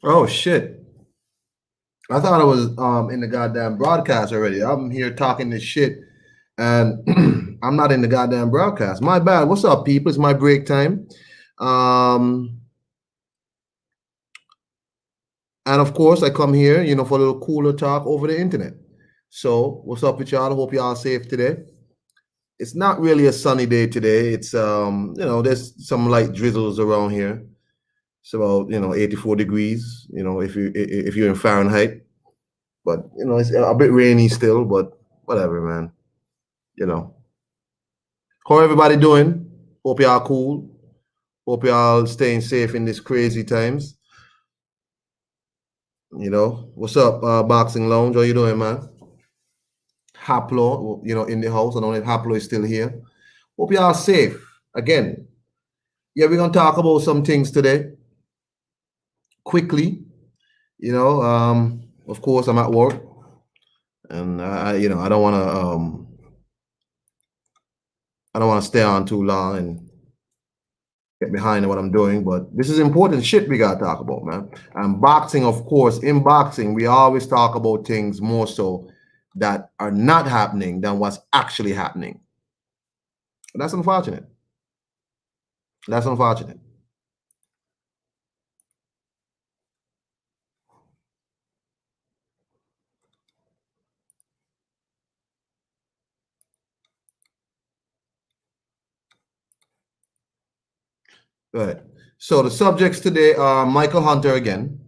Oh shit. I thought I was in the goddamn broadcast already. I'm here talking this shit and I'm not in the goddamn broadcast. My bad. What's up, people? It's my break time. Um and of course I come here, for a little cooler talk over the internet. So what's up with y'all? I hope y'all safe today. It's not really a sunny day today. It's there's some light drizzles around here. It's about 84 degrees, if you're in Fahrenheit. But it's a bit rainy still, but whatever, man. You know. How everybody doing? Hope y'all cool. Hope y'all staying safe in these crazy times. What's up, Boxing Lounge? How you doing, man? Haplo, in the house. I don't know if Haplo is still here. Hope y'all safe. Again, yeah, we're gonna talk about some things today. Quickly, of course, I'm at work, and I don't want to stay on too long and get behind what I'm doing, but this is important shit we gotta talk about, man. And boxing, of course, in boxing, we always talk about things more so that are not happening than what's actually happening. That's unfortunate. That's unfortunate. Right. So the subjects today are Michael Hunter again.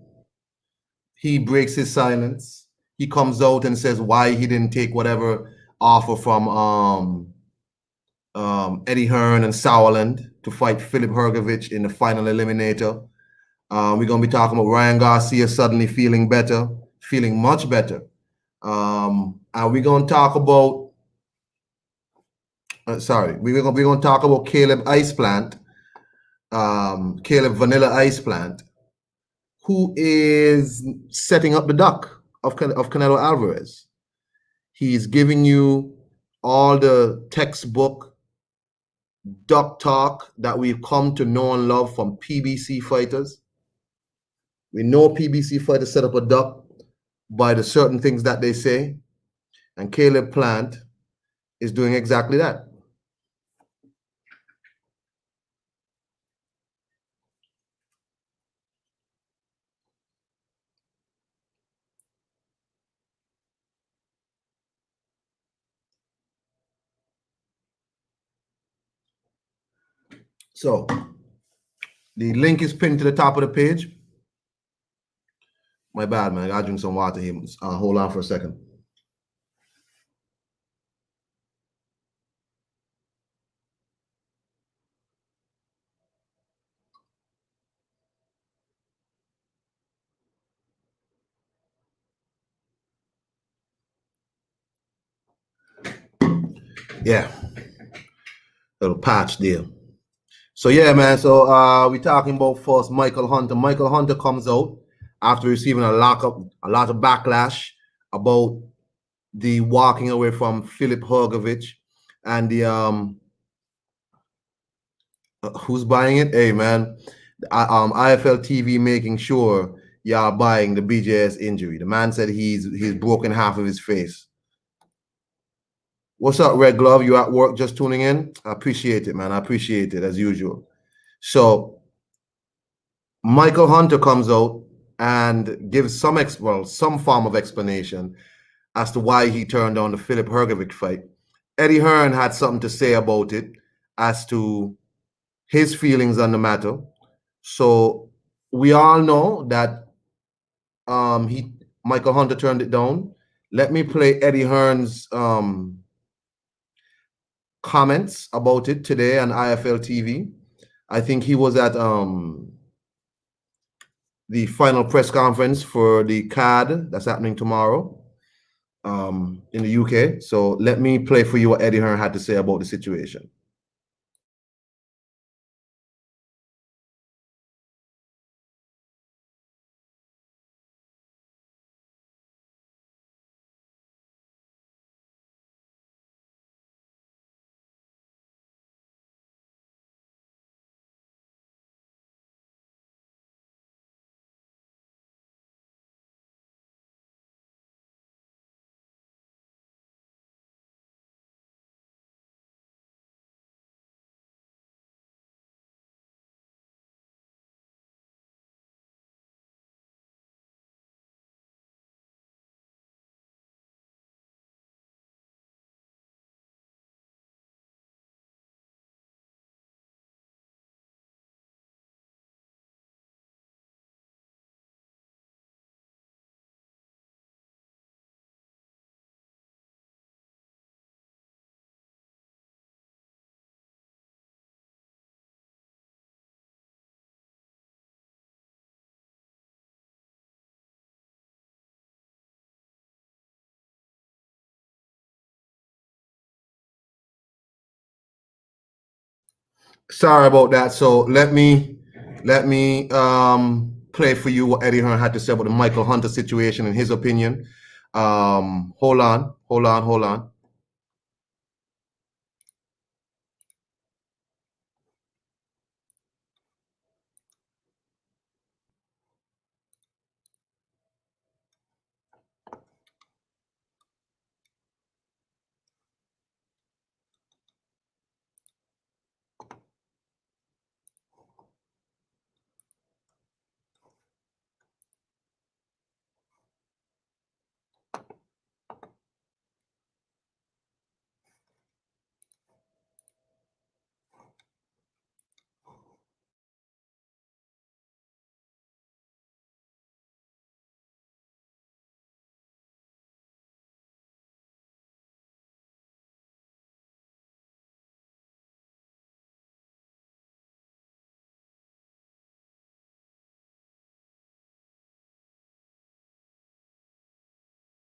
He breaks his silence. He comes out and says why he didn't take whatever offer from Eddie Hearn and Sauerland to fight Philip Hergovich in the final eliminator. We're going to be talking about Ryan Garcia suddenly feeling better, feeling much better. And we're going to talk about, we're going to talk about Caleb Ice Plant, Caleb Vanilla Ice Plant, who is setting up the duck of Canelo Alvarez. He's giving you all the textbook duck talk that we've come to know and love from PBC fighters. We know PBC fighters set up a duck by the certain things that they say, and Caleb Plant is doing exactly that. So the link is pinned to the top of the page. My bad, man. I gotta drink some water here. Hold on for a second. Yeah, little patch there. So yeah, man. So we're talking about first Michael Hunter. Michael Hunter comes out after receiving a lot of backlash about the walking away from Philip Hergovich and the who's buying it? Hey man, IFL TV making sure y'all buying the BJS injury. The man said he's broken half of his face. What's up, Red Glove? You at work just tuning in? I appreciate it, man. I appreciate it as usual. So Michael Hunter comes out and gives some form of explanation as to why he turned down the Philip Hergovich fight. Eddie Hearn had something to say about it as to his feelings on the matter. So we all know that he Michael Hunter turned it down. Let me play Eddie Hearn's comments about it today on IFL TV. I think he was at the final press conference for the card that's happening tomorrow in the UK. So let me play for you what Eddie Hearn had to say about the situation. Sorry about that. So let me play for you what Eddie Hearn had to say about the Michael Hunter situation and his opinion. Hold on.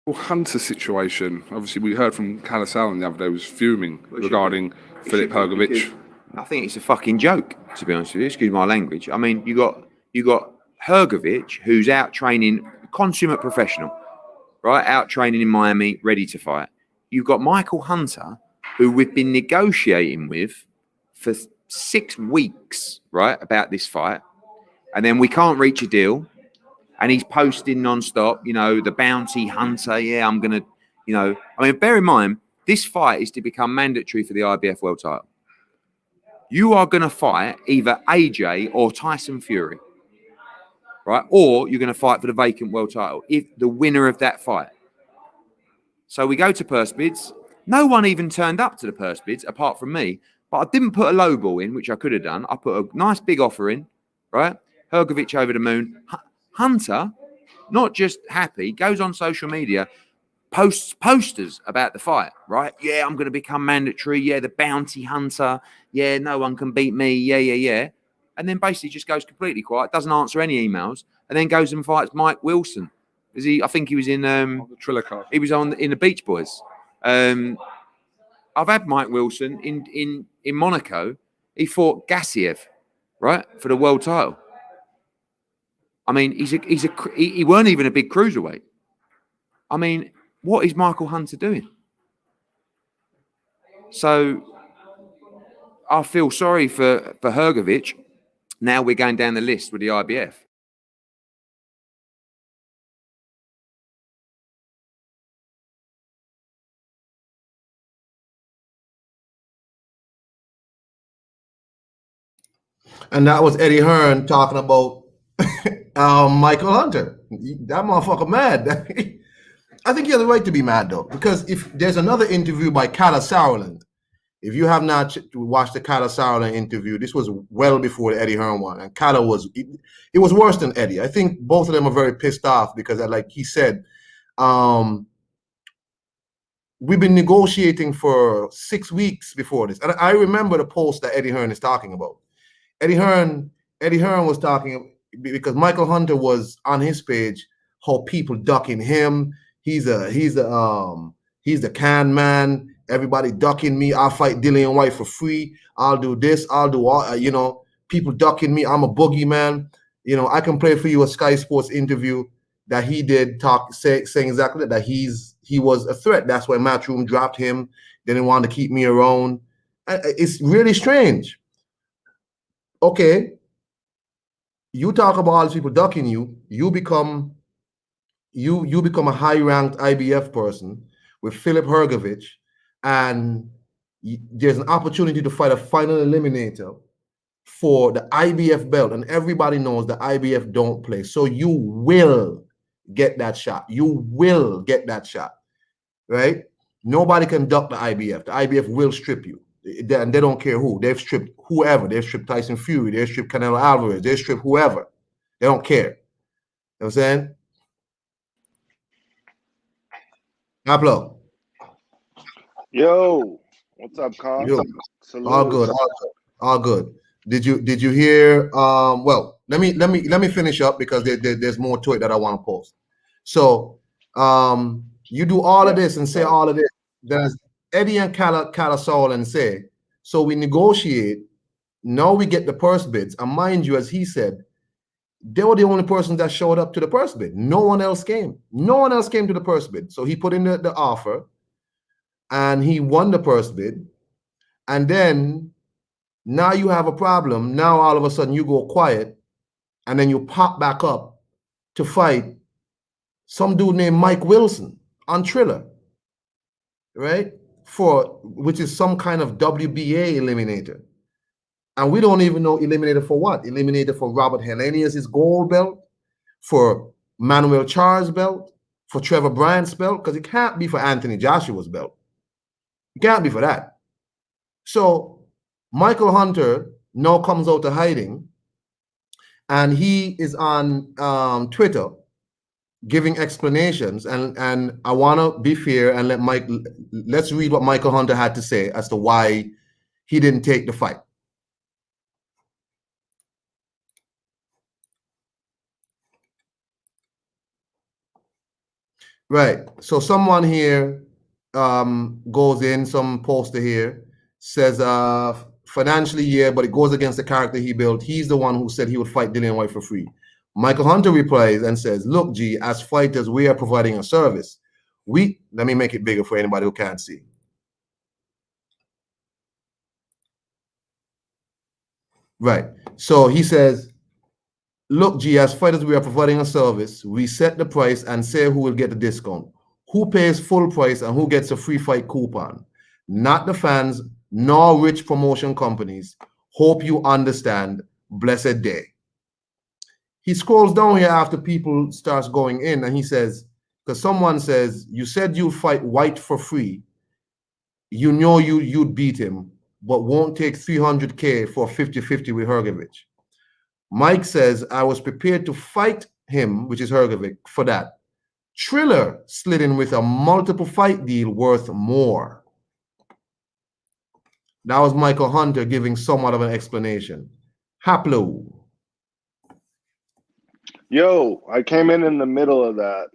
Hunter situation. Obviously, we heard from Canelo the other day was fuming regarding Philip Hergovich. I think it's a fucking joke, to be honest with you. Excuse my language. I mean, you got Hergovich, who's out training, consummate professional, right? Out training in Miami, ready to fight. You've got Michael Hunter, who we've been negotiating with for 6 weeks, right, about this fight, and then we can't reach a deal. And he's posting non-stop, the bounty hunter. Yeah, I'm going to, I mean, bear in mind, this fight is to become mandatory for the IBF world title. You are going to fight either AJ or Tyson Fury, right? Or you're going to fight for the vacant world title, if the winner of that fight. So we go to purse bids. No one even turned up to the purse bids apart from me. But I didn't put a low ball in, which I could have done. I put a nice big offer in, right? Hergovich over the moon. Hunter, not just happy, goes on social media, posts posters about the fight, right? Yeah, I'm going to become mandatory. Yeah, the bounty hunter. Yeah, no one can beat me. Yeah. And then basically just goes completely quiet, doesn't answer any emails, and then goes and fights Mike Wilson. I think he was in the Triller card. He was in the Beach Boys. I've had Mike Wilson in Monaco. He fought Garcia, right, for the world title. I mean, he weren't even a big cruiserweight. I mean, what is Michael Hunter doing? So I feel sorry for Hergovich. Now we're going down the list with the IBF. And that was Eddie Hearn talking about Michael Hunter. That motherfucker mad. I think he has the right to be mad though, because if there's another interview by Kayla Plant, if you have not watched the Kayla Plant interview, this was well before the Eddie Hearn one, and Kayla it was worse than Eddie. I think both of them are very pissed off because, like he said, we've been negotiating for 6 weeks before this, and I remember the post that Eddie Hearn is talking about. Eddie Hearn was talking because Michael Hunter was on his page how people ducking him. He's the can man. Everybody ducking me. I'll fight Dillian White for free. I'll do this. I'll do all. People ducking me. I'm a boogeyman. I can play for you a Sky Sports interview that he did saying exactly that he was a threat. That's why Matchroom dropped him. They didn't want to keep me around. It's really strange. Okay, you talk about all these people ducking you. You become a high-ranked IBF person with Philip Hergovich, and there's an opportunity to fight a final eliminator for the IBF belt, and everybody knows the IBF don't play. So you will get that shot. You will get that shot, right? Nobody can duck the IBF. The IBF will strip you. And they don't care who. They've stripped whoever. They've stripped Tyson Fury. They've stripped Canelo Alvarez. They've stripped whoever. They don't care. You know what I'm saying? Pablo. Yo, what's up, Carl? Yo. All good. All good. Did you hear? Well, let me finish up because there's more to it that I want to post. So, you do all of this and say all of this. There's Eddie and Kayla Plant say. So we negotiate Now we get the purse bids, and mind you, as he said, they were the only person that showed up to the purse bid. No one else came. No one else came to the purse bid. So he put in the offer, and he won the purse bid. And then now you have a problem. Now all of a sudden you go quiet, and then you pop back up to fight some dude named Mike Wilson on Triller, right? Which is some kind of WBA eliminator. And we don't even know eliminated for what. Eliminated for Robert Helenius' gold belt, for Manuel Char's belt, for Trevor Bryant's belt, because it can't be for Anthony Joshua's belt. It can't be for that. So Michael Hunter now comes out of hiding, and he is on Twitter giving explanations. And I want to be fair and let's read what Michael Hunter had to say as to why he didn't take the fight. Right. So someone here goes in, some poster here says financially, yeah, but it goes against the character he built. He's the one who said he would fight Dillian White for free. Michael Hunter replies and says, look, G, as fighters, we are providing a service. Let me make it bigger for anybody who can't see. Right. So he says, look, G, as fighters, we are providing a service. We set the price and say who will get a discount, who pays full price, and who gets a free fight coupon. Not the fans, nor rich promotion companies. Hope you understand. Blessed day. He scrolls down here after people starts going in, and he says, because someone says, you said you'd fight White for free. You know you'd beat him, but won't take $300K for 50-50 with Hrgovic. Mike says, I was prepared to fight him, which is Hrgovic, for that. Triller slid in with a multiple fight deal worth more. That was Michael Hunter giving somewhat of an explanation. Haplo. Yo, I came in the middle of that.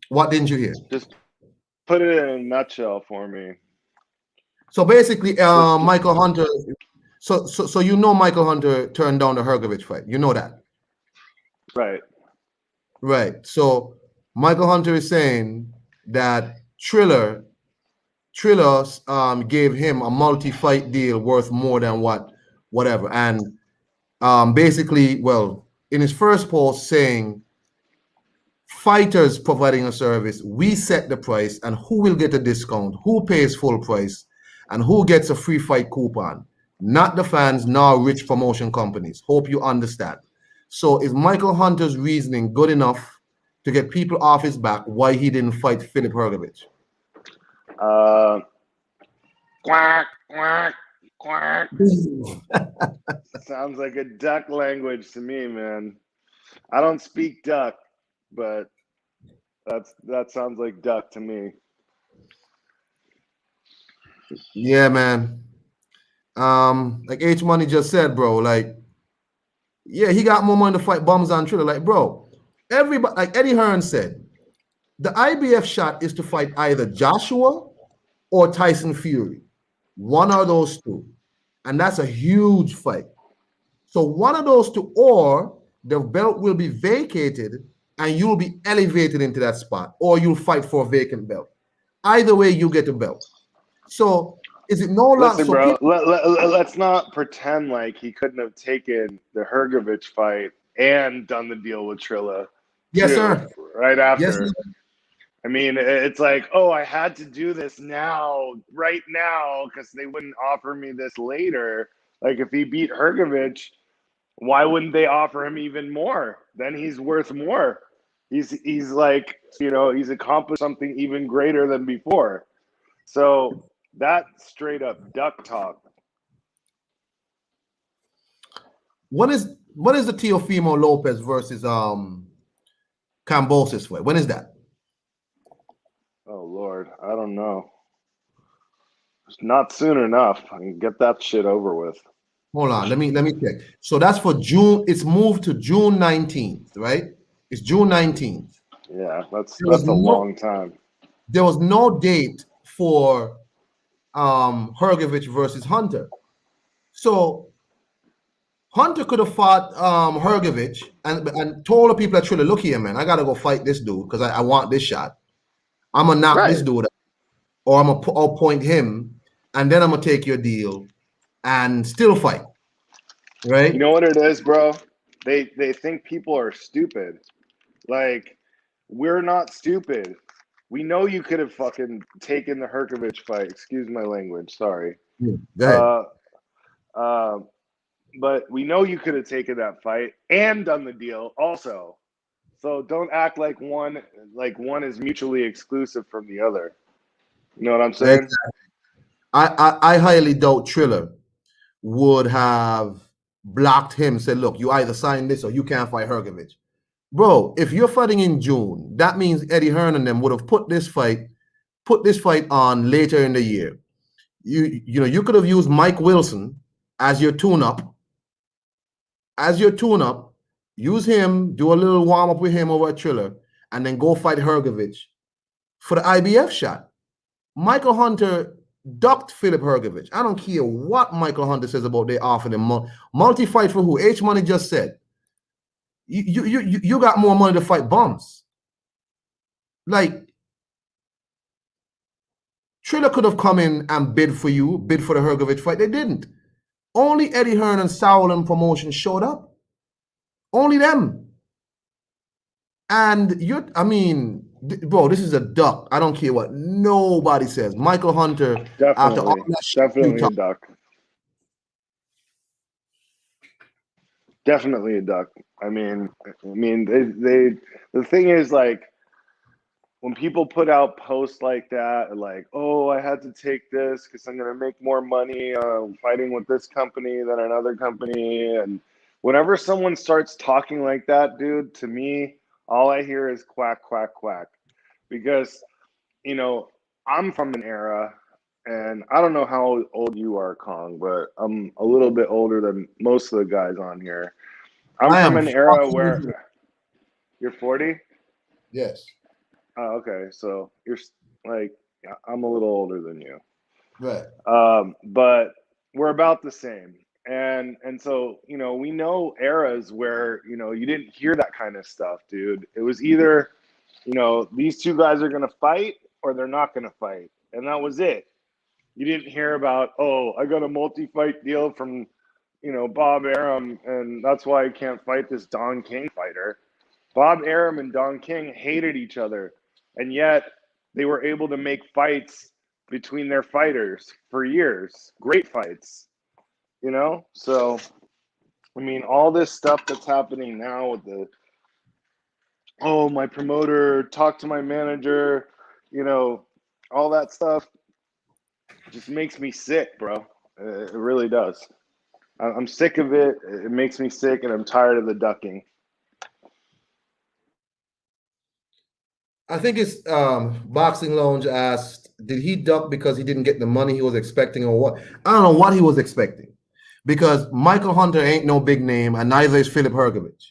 What didn't you hear? Just put it in a nutshell for me. So basically, Michael Hunter. So you know Michael Hunter turned down the Hrgovic fight. You know that, Right. right? So Michael Hunter is saying that Triller gave him a multi-fight deal worth more than whatever, and basically, well, in his first post saying, fighters providing a service, we set the price, and who will get a discount, who pays full price, and who gets a free fight coupon. Not the fans, nor rich promotion companies. Hope you understand. So is Michael Hunter's reasoning good enough to get people off his back why he didn't fight Filip Hrgovic? Quack, quack, quack. Sounds like a duck language to me, man. I don't speak duck, but that sounds like duck to me. Yeah, man. Like H Money just said, bro, like, yeah, he got more money to fight bums on Triller. Like, bro, everybody, like Eddie Hearn said, the IBF shot is to fight either Joshua or Tyson Fury. One of those two. And that's a huge fight. So one of those two, or the belt will be vacated and you'll be elevated into that spot, or you'll fight for a vacant belt. Either way, you get a belt. So is it no longer? Listen, bro, let's not pretend like he couldn't have taken the Hrgovic fight and done the deal with Trilla. Yes, sir. Right after. Yes, sir. I mean, it's like, oh, I had to do this now, right now, because they wouldn't offer me this later. Like, if he beat Hrgovic, why wouldn't they offer him even more? Then he's worth more. He's like, he's accomplished something even greater than before. So that straight up duck talk. What is the Teofimo Lopez versus Kambosos fight? When is that? Oh Lord, I don't know. It's not soon enough. I can get that shit over with. Hold on, let me check. So that's for June. It's moved to June 19th, right? It's June 19th. Yeah, that's a long time. There was no date for Hrgovic versus Hunter. So Hunter could have fought Hrgovic and told the people at Triller, look here, man, I gotta go fight this dude because I want this shot. I'm gonna knock this Right. dude out, or I'll point him, and then I'm gonna take your deal and still fight. Right? You know what it is, bro? They think people are stupid. Like, we're not stupid. We know you could have fucking taken the Hrgovic fight. Excuse my language. Sorry. Go ahead. But we know you could have taken that fight and done the deal also. So don't act like one is mutually exclusive from the other. You know what I'm saying? Exactly. I highly doubt Triller would have blocked him, said, look, you either sign this or you can't fight Hrgovic. Bro, if you're fighting in June, that means Eddie Hearn and them would have put this fight on later in the year. You could have used Mike Wilson as your tune-up. Use him, do a little warm-up with him over at Triller, and then go fight Hrgovic for the IBF shot. Michael Hunter ducked Philip Hrgovic. I don't care what Michael Hunter says about they offered him multi-fight for who. H Money just said, you got more money to fight bums. Like, Triller could have come in and bid for the Hrgovic fight. They didn't. Only Eddie Hearn and Sauerland Promotion showed up. Only them. And bro, this is a duck. I don't care what nobody says. Michael Hunter, after all that definitely a duck. Definitely a duck. I mean, they the thing is, like, when people put out posts like that, like, oh, I had to take this because I'm gonna make more money fighting with this company than another company, and whenever someone starts talking like that, dude, to me, all I hear is quack, quack, quack. Because, I'm from an era, and I don't know how old you are, Kong, but I'm a little bit older than most of the guys on here. I'm from an era where you're 40? Yes. Oh, okay. So you're like, I'm a little older than you. Right. But we're about the same. And so, we know eras where, you didn't hear that kind of stuff, dude. It was either, these two guys are going to fight or they're not going to fight. And that was it. You didn't hear about, oh, I got a multi-fight deal from, Bob Arum, and that's why I can't fight this Don King fighter. Bob Arum and Don King hated each other, and yet they were able to make fights between their fighters for years. Great fights. So, all this stuff that's happening now with my promoter, talk to my manager, all that stuff just makes me sick, bro. It really does. I'm sick of it. It makes me sick, and I'm tired of the ducking. I think it's Boxing Lounge asked, did he duck because he didn't get the money he was expecting or what? I don't know what he was expecting, because Michael Hunter ain't no big name, and neither is Philip Hrgovic.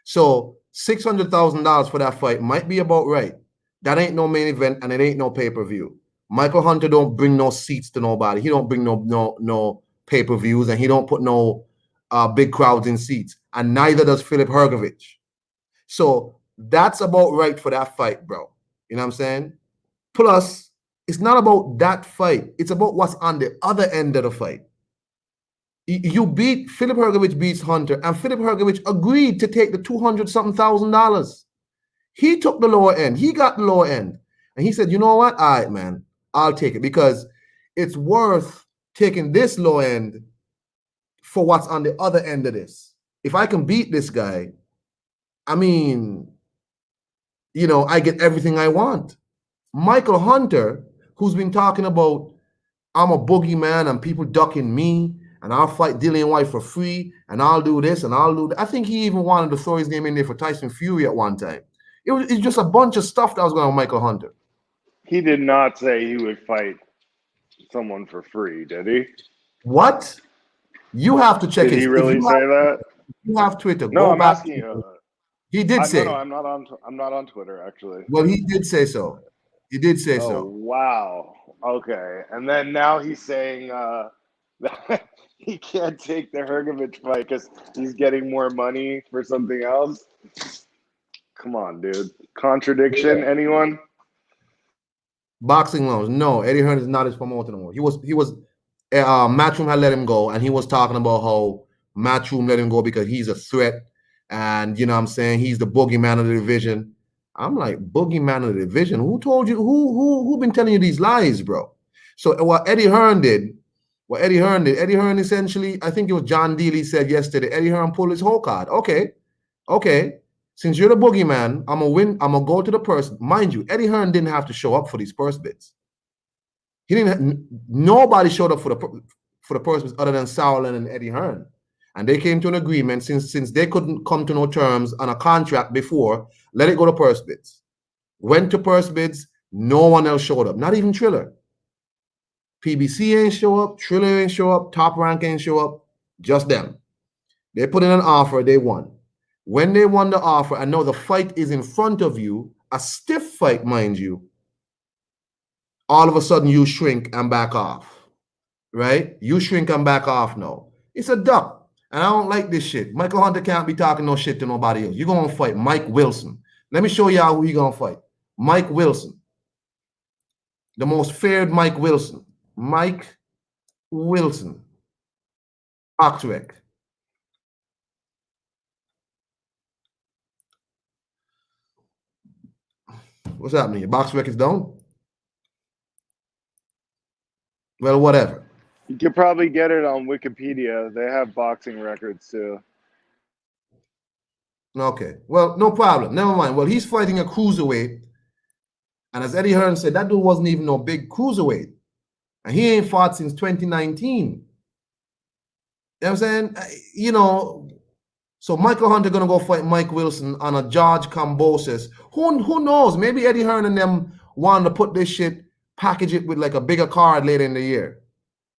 So $600,000 for that fight might be about right. That ain't no main event, and it ain't no pay-per-view. Michael Hunter don't bring no seats to nobody. He don't bring no pay-per-views, and he don't put no big crowds in seats, and neither does Philip Hrgovic. So that's about right for that fight, bro. You know what I'm saying? Plus, it's not about that fight. It's about what's on the other end of the fight. You beat Philip Hrgovic beats Hunter, and Philip Hrgovic agreed to take the $200,000. He took the lower end. He got the lower end. And he said, you know what? All right, man, I'll take it, because it's worth taking this low end for what's on the other end of this. If I can beat this guy, I get everything I want. Michael Hunter, who's been talking about, I'm a boogeyman and people ducking me, and I'll fight Dillian White for free, and I'll do this and I'll do that. I think he even wanted to throw his name in there for Tyson Fury at one time. It's just a bunch of stuff that was going on with Michael Hunter. He did not say he would fight someone for free, did he? What? You have to check Did he really say that? You have Twitter. No, Go I'm back. asking you. He did say. No, I'm not on Twitter, actually. Well, he did say so. He did say Oh, so. wow. Okay. And then now he's saying that he can't take the Hrgovic fight because he's getting more money for something else. Come on, dude. Contradiction, anyone? Boxing Lounge. No, Eddie Hearn is not his promoter anymore. He was Matchroom had let him go, and he was talking about how Matchroom let him go because he's a threat, and you know what I'm saying, he's the boogeyman of the division. I'm like, boogeyman of the division? Who told you? Who been telling you these lies, bro? So what Eddie Hearn did, Eddie Hearn essentially, I think it was John Dealey said yesterday, Eddie Hearn pulled his whole card. Okay. Since you're the boogeyman, I'm gonna go to the purse. Mind you, Eddie Hearn didn't have to show up for these purse bids. He didn't. Nobody showed up for the purse bids other than Sauerland and Eddie Hearn, and they came to an agreement. Since they couldn't come to no terms on a contract before, let it go to purse bids. Went to purse bids. No one else showed up. Not even Triller. PBC ain't show up. Triller ain't show up. Top Rank ain't show up. Just them. They put in an offer. They won. When they won the offer, and now the fight is in front of you, a stiff fight, mind you, all of a sudden you shrink and back off, right? You shrink and back off now. It's a duck, and I don't like this shit. Michael Hunter can't be talking no shit to nobody else. You're going to fight Mike Wilson. Let me show y'all who you're going to fight. Mike Wilson. The most feared Mike Wilson. Mike Wilson. Octrek. What's happening? Your box records down? Well, whatever. You could probably get it on Wikipedia. They have boxing records too. Okay. Well, no problem. Never mind. Well, he's fighting a cruiserweight. And as Eddie Hearn said, that dude wasn't even no big cruiserweight. And he ain't fought since 2019. You know what I'm saying? You know, so Michael Hunter gonna go fight Mike Wilson on a George Kambosos. Who knows? Maybe Eddie Hearn and them wanted to put this shit, package it with like a bigger card later in the year.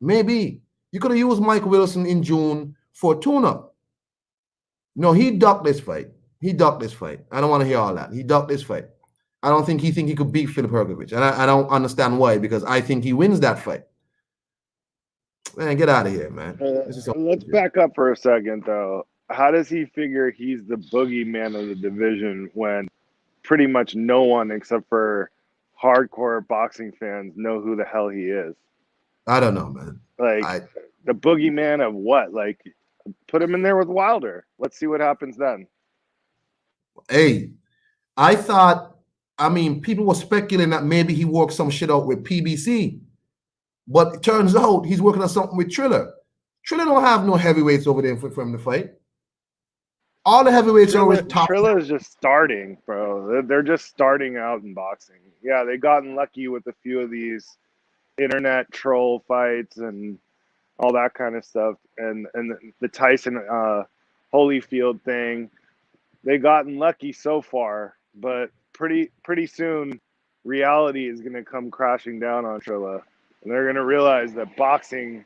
Maybe. You could have used Mike Wilson in June for a tune-up. No, he ducked this fight. I don't want to hear all that. He ducked this fight. I don't think he could beat Filip Hrgovic. And I don't understand why, because I think he wins that fight. Man, get out of here, man. Let's back up for a second, though. How does he figure he's the boogeyman of the division when pretty much no one except for hardcore boxing fans know who the hell he is? I don't know, man. Like, the boogeyman of what? Like, put him in there with Wilder. Let's see what happens then. Hey, people were speculating that maybe he worked some shit out with PBC. But it turns out he's working on something with Triller. Triller don't have no heavyweights over there for him to fight. All the heavyweights are always top. Triller is just starting, bro. They're just starting out in boxing. Yeah, they gotten lucky with a few of these internet troll fights and all that kind of stuff, and the Tyson Holyfield thing. They gotten lucky so far, but pretty soon, reality is going to come crashing down on Trilla, and they're going to realize that boxing.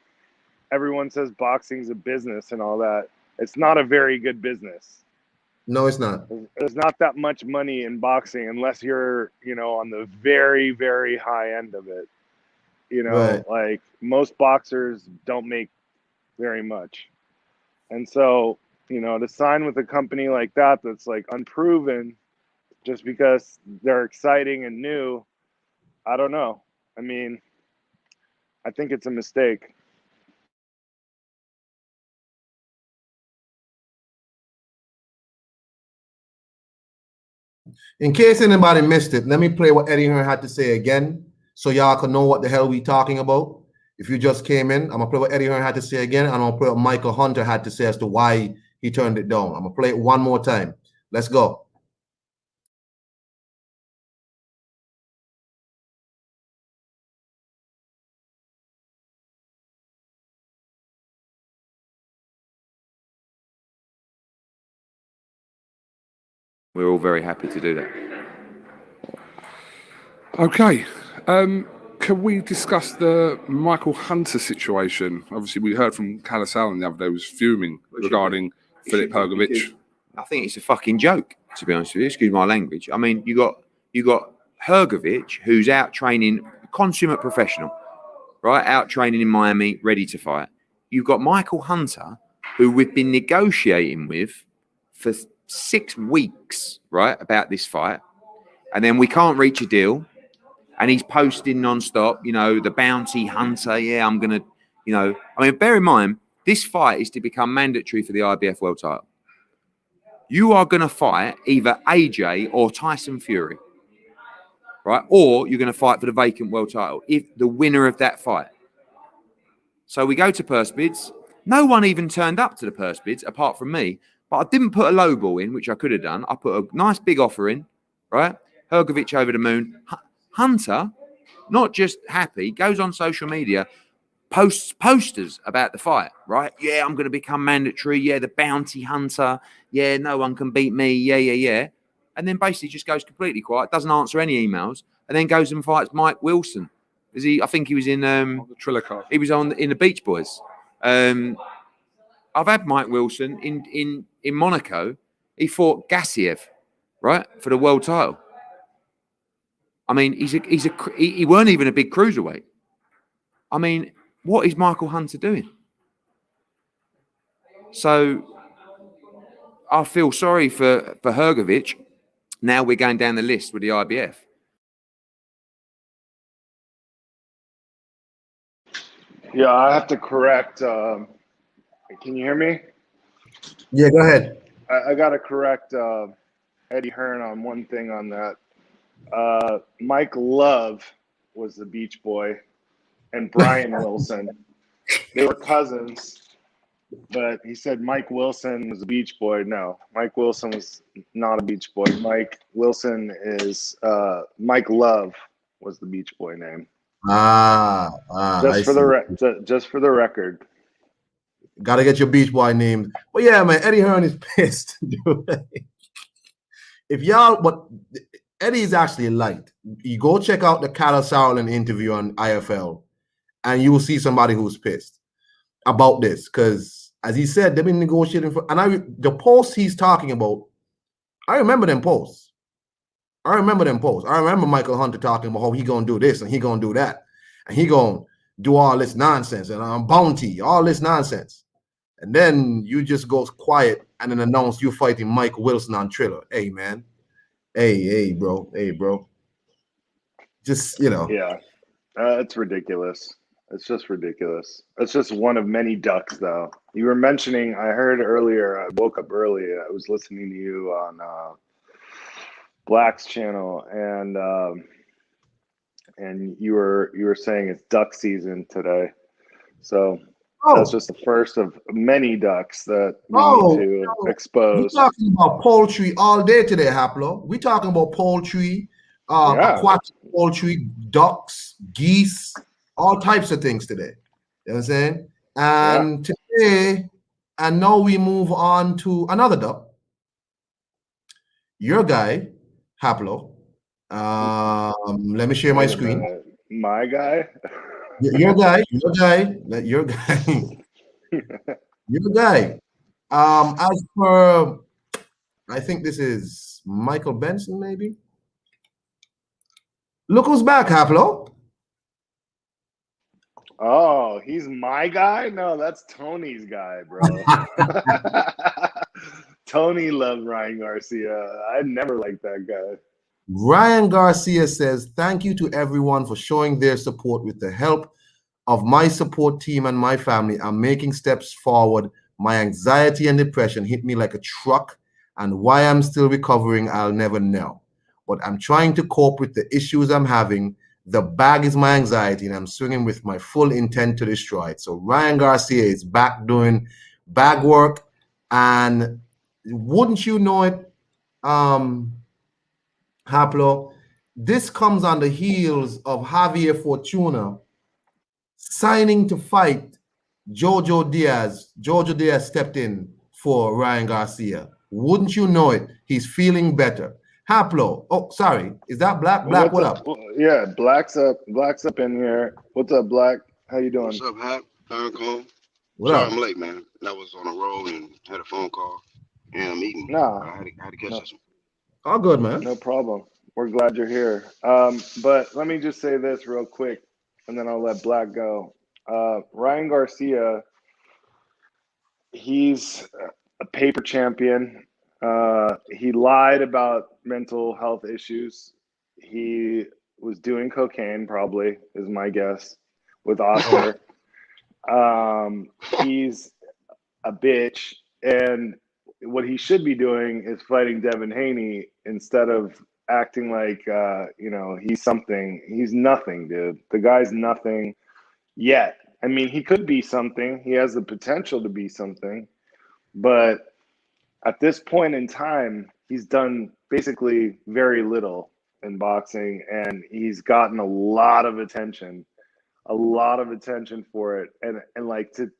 Everyone says boxing's a business and all that. It's not a very good business. No, it's not. There's not that much money in boxing unless you're, on the very, very high end of it. Right. Like most boxers don't make very much. And so, to sign with a company like that that's like unproven just because they're exciting and new, I don't know. I mean, I think it's a mistake. In case anybody missed it, let me play what Eddie Hearn had to say again, so y'all can know what the hell we talking about. If you just came in, I'm gonna play what Eddie Hearn had to say again, and I'm gonna play what Michael Hunter had to say as to why he turned it down. I'm gonna play it one more time. Let's go. We're all very happy to do that. Okay. Can we discuss the Michael Hunter situation? Obviously, we heard from Canelo the other day was fuming regarding Filip Hrgovic. I think it's a fucking joke, to be honest with you. Excuse my language. I mean, you got Hergovich, who's out training, consummate professional, right? Out training in Miami, ready to fight. You've got Michael Hunter, who we've been negotiating with for 6 weeks, right, about this fight. And then we can't reach a deal. And he's posting nonstop, you know, the bounty hunter. Yeah, I'm going to, you know, I mean, bear in mind, this fight is to become mandatory for the IBF world title. You are going to fight either AJ or Tyson Fury, right? Or you're going to fight for the vacant world title, if the winner of that fight. So we go to purse bids. No one even turned up to the purse bids apart from me. But I didn't put a low ball in, which I could have done. I put a nice big offer in, right? Hergovich over the moon. Hunter, not just happy, goes on social media, posts posters about the fight, right? Yeah, I'm going to become mandatory. Yeah, the bounty hunter. Yeah, no one can beat me. Yeah. And then basically just goes completely quiet, doesn't answer any emails, and then goes and fights Mike Wilson. I think he was in the Triller card. He was in the Beach Boys. I've had Mike Wilson in Monaco. He fought Garcia, right, for the world title. I mean, he weren't even a big cruiserweight. I mean, what is Michael Hunter doing? So I feel sorry for Hergovich. Now we're going down the list with the IBF. Yeah, I have to correct. Can you hear me? Yeah, go ahead. I got to correct Eddie Hearn on one thing on that. Mike Love was the Beach Boy, and Brian Wilson. They were cousins, but he said Mike Wilson was a Beach Boy. No, Mike Wilson was not a Beach Boy. Mike Wilson is Mike Love was the Beach Boy name. Just for the record. Gotta get your Beach Boy named. But yeah, man, Eddie Hearn is pissed. Dude. If y'all, but Eddie's actually light. You go check out the Kayla Plant interview on IFL, and you will see somebody who's pissed about this. Because as he said, they've been negotiating for, and the posts he's talking about, I remember them posts. I remember Michael Hunter talking about how he gonna do this and he gonna do that, and he gonna do all this nonsense and bounty, all this nonsense. And then you just go quiet and then announce you fighting Mike Wilson on Triller. Hey, man. Hey, bro. Just, you know. Yeah, it's ridiculous. It's just ridiculous. It's just one of many ducks, though. You were mentioning, I heard earlier, I woke up early. I was listening to you on Black's channel, and you were saying it's duck season today. So that's just the first of many ducks that we need to expose. We're talking about poultry all day today, Haplo. We're talking about poultry, aquatic poultry, ducks, geese, all types of things today. You know what I'm saying? And today, and now we move on to another duck. Your guy, Haplo. Let me share my screen. My guy? Your guy. As per, I think this is Michael Benson, maybe. Look who's back, Haplo. Oh, he's my guy? No, that's Tony's guy, bro. Tony loved Ryan Garcia. I never liked that guy. Ryan Garcia says, thank you to everyone for showing their support. With the help of my support team and my family, I'm making steps forward. My anxiety and depression hit me like a truck, and why I'm still recovering, I'll never know. But I'm trying to cope with the issues I'm having. The bag is my anxiety, and I'm swinging with my full intent to destroy it. So Ryan Garcia is back doing bag work, and wouldn't you know it, Haplo, this comes on the heels of Javier Fortuna signing to fight Jojo Diaz. Jojo Diaz stepped in for Ryan Garcia. Wouldn't you know it? He's feeling better. Haplo. Oh, sorry. Is that Black? Black, what up? Yeah, Black's up. Black's up in here. What's up, Black? How you doing? What's up, Hap? Sorry, What I'm late, man. I was on the road and had a phone call and a meeting. Nah. I had to catch this one. All good, man. No problem. We're glad you're here. But let me just say this real quick, and then I'll let Black go. Ryan Garcia, he's a paper champion. He lied about mental health issues. He was doing cocaine, probably, is my guess, with Oscar. He's a bitch, and what he should be doing is fighting Devin Haney instead of acting like he's something. He's nothing, dude. The guy's nothing yet. I mean, he could be something. He has the potential to be something, but at this point in time, he's done basically very little in boxing, and he's gotten a lot of attention for it. And like to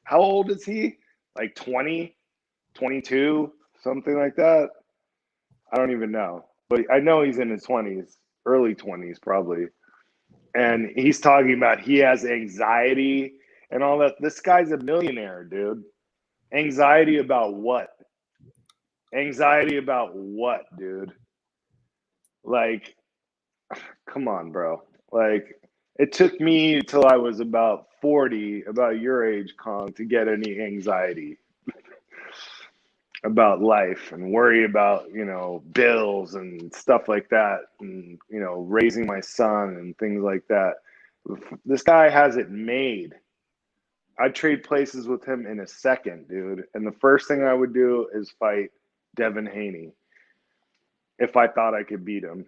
how old is he? Like 20, 22, something like that. I don't even know, but I know he's in his 20s, early 20s probably. And he's talking about he has anxiety and all that. This guy's a millionaire, dude. Anxiety about what? Anxiety about what, dude? Like, come on, bro. Like, it took me till I was about 40, about your age, Kong, to get any anxiety about life and worry about, bills and stuff like that, and, raising my son and things like that. This guy has it made. I'd trade places with him in a second, dude. And the first thing I would do is fight Devin Haney if I thought I could beat him,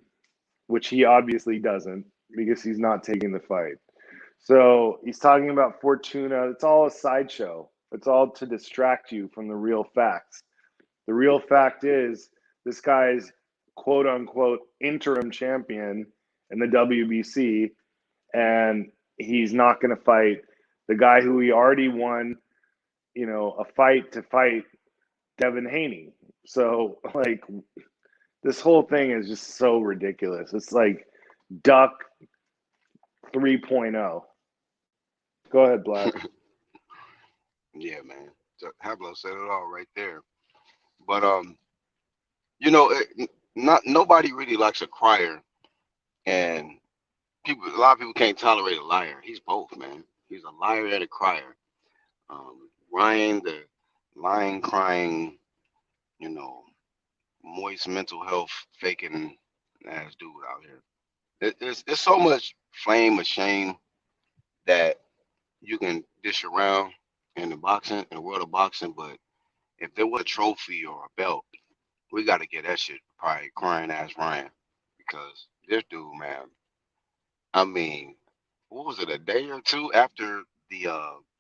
which he obviously doesn't because he's not taking the fight. So he's talking about Fortuna. It's all a sideshow. It's all to distract you from the real facts. The real fact is this guy's quote unquote interim champion in the WBC, and he's not going to fight the guy who he already won, a fight to fight Devin Haney. So, like, this whole thing is just so ridiculous. It's like Duck 3.0. Go ahead, Black. Yeah, man. So Hablo said it all right there. But not nobody really likes a crier, and a lot of people can't tolerate a liar. He's both, man. He's a liar and a crier. Ryan, the lying, crying, moist mental health faking ass dude out here. There's so much flame of shame that you can dish around in the world of boxing, but if there was a trophy or a belt, we got to get that shit probably crying ass Ryan, because this dude, man. I mean, what was it, a day or two after the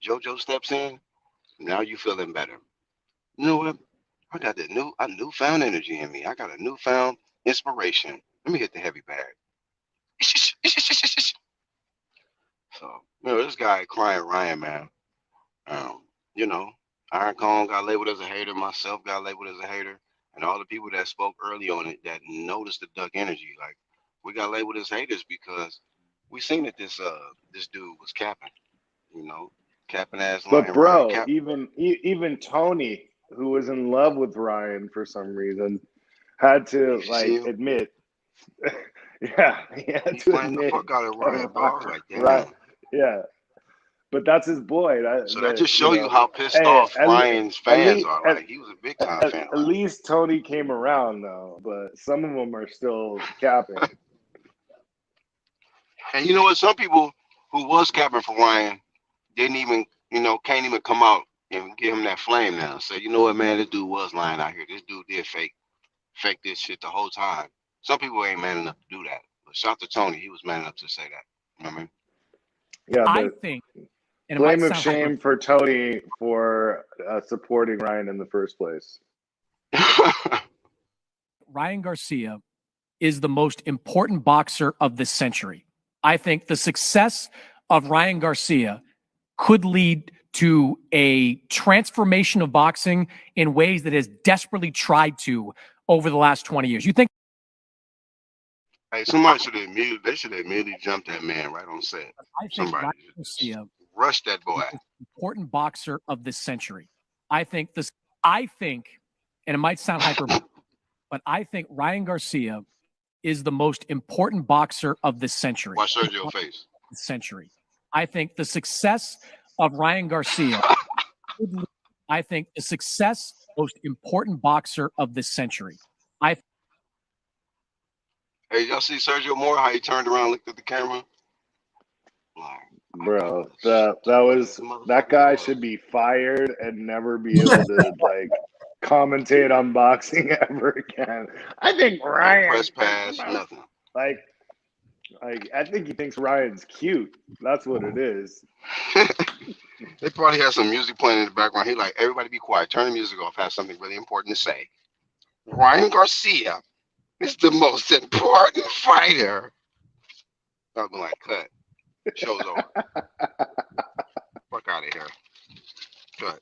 JoJo steps in? Now you feeling better. You know what? I got a newfound energy in me. I got a newfound inspiration. Let me hit the heavy bag. So, this guy crying Ryan, man. You know, Iron Kong got labeled as a hater. Myself got labeled as a hater. And all the people that spoke early on it that noticed the Duck energy, like, we got labeled as haters because we seen that this dude was capping, capping ass But Ryan. bro, Cap. even Tony, who was in love with Ryan for some reason, had to admit, yeah, he had He to flamed the admit, fuck out of Ryan, bro. I was like, damn. right, yeah. But that's his boy. So that just show you how pissed off Ryan's fans are. Like, he was a big time fan. At least Tony came around though, but some of them are still capping. And you know what? Some people who was capping for Ryan didn't even, can't even come out and give him that flame now. Say, you know what, man, this dude was lying out here. This dude did fake this shit the whole time. Some people ain't man enough to do that. But shout to Tony, he was man enough to say that. You know what I mean? Yeah, I think, and blame of shame for Tony for supporting Ryan in the first place. Ryan Garcia is the most important boxer of this century. I think the success of Ryan Garcia could lead to a transformation of boxing in ways that has desperately tried to over the last 20 years. You think? Hey, somebody should have immediately jumped that man right on set. I think Ryan Garcia rush that boy. is the most important boxer of this century. I think, and it might sound hyperbolic, but I think Ryan Garcia is the most important boxer of this century. Watch Sergio face. Century. I think the success of Ryan Garcia. I think the success, most important boxer of this century. Hey, y'all see Sergio Moore? How he turned around, looked at the camera. Bro, that guy should be fired and never be able to like commentate on boxing ever again. I think Ryan press pass, nothing. Like I think he thinks Ryan's cute. That's what it is. They probably have some music playing in the background. He like, everybody be quiet. Turn the music off. Have something really important to say. Ryan Garcia is the most important fighter. I'll be like, cut. Show's over. Fuck out of here. Cut.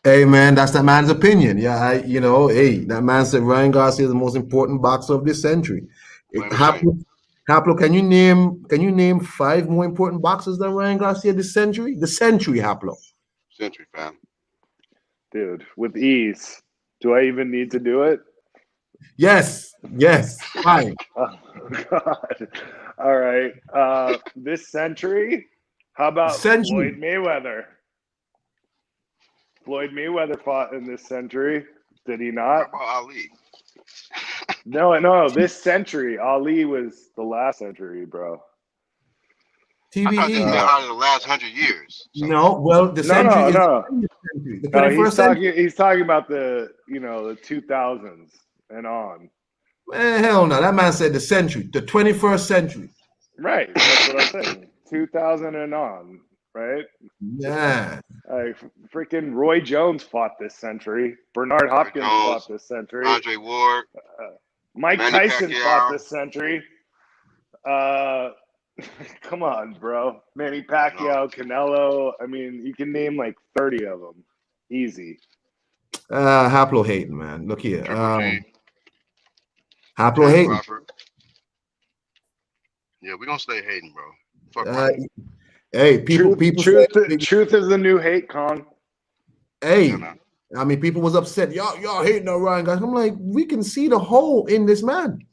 Hey man, that's that man's opinion. Yeah, that man said Ryan Garcia is the most important boxer of this century. Haplo, can you name 5 more important boxers than Ryan Garcia this century? The century, Haplo. Century, fam. Dude, with ease. Do I even need to do it? Yes. Fine. Oh God. All right. This century, how about Floyd Mayweather? Floyd Mayweather fought in this century. Did he not? How about Ali? No. This century, Ali was the last century, bro. I thought this TBE. been out of the last 100 years. So. No, well, the century is the century. The 21st century. He's talking about the 2000s and on. Man, hell no. That man said the century, the 21st century. Right. That's what I'm saying. 2000 and on, right? Yeah. Freaking Roy Jones fought this century. Bernard Hopkins fought this century. Andre Ward. Mike Manny Tyson Pacquiao. fought this century. Come on, bro. Manny Pacquiao, Canelo. I mean, you can name like 30 of them. Easy. Haplo hating, man. Look here. Haplo Terence hating. Crawford. Yeah, we're gonna stay hating, bro. Fuck Hey, people truth is the new hate, Con. Hey, Yeah, I mean, people was upset. Y'all hating on Ryan, guys. I'm like, we can see the hole in this man.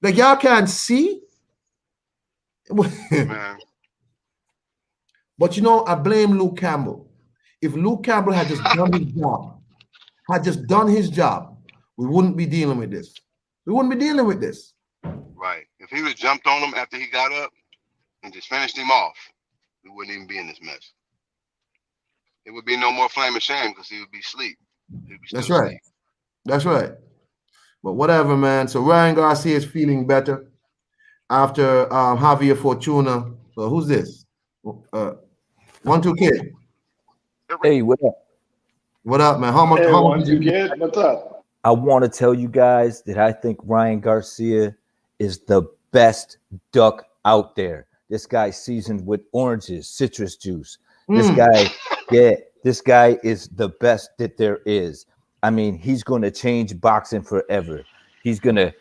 Like, y'all can't see. man. But I blame Luke Campbell. If Luke Campbell had just done his job, we wouldn't be dealing with this. Right. If he would have jumped on him after he got up and just finished him off, we wouldn't even be in this mess. It would be no more flame of shame because he would be asleep. That's right. That's right. But whatever, man. So Ryan Garcia is feeling better after Javier Fortuna. So who's this? 1-2 Kid. Hey, what up? What up, man? How much? Hey, how much 1-2 Kid. What's up? I want to tell you guys that I think Ryan Garcia is the best duck out there. This guy seasoned with oranges, citrus juice. This guy is the best that there is. I mean, he's going to change boxing forever. He's going to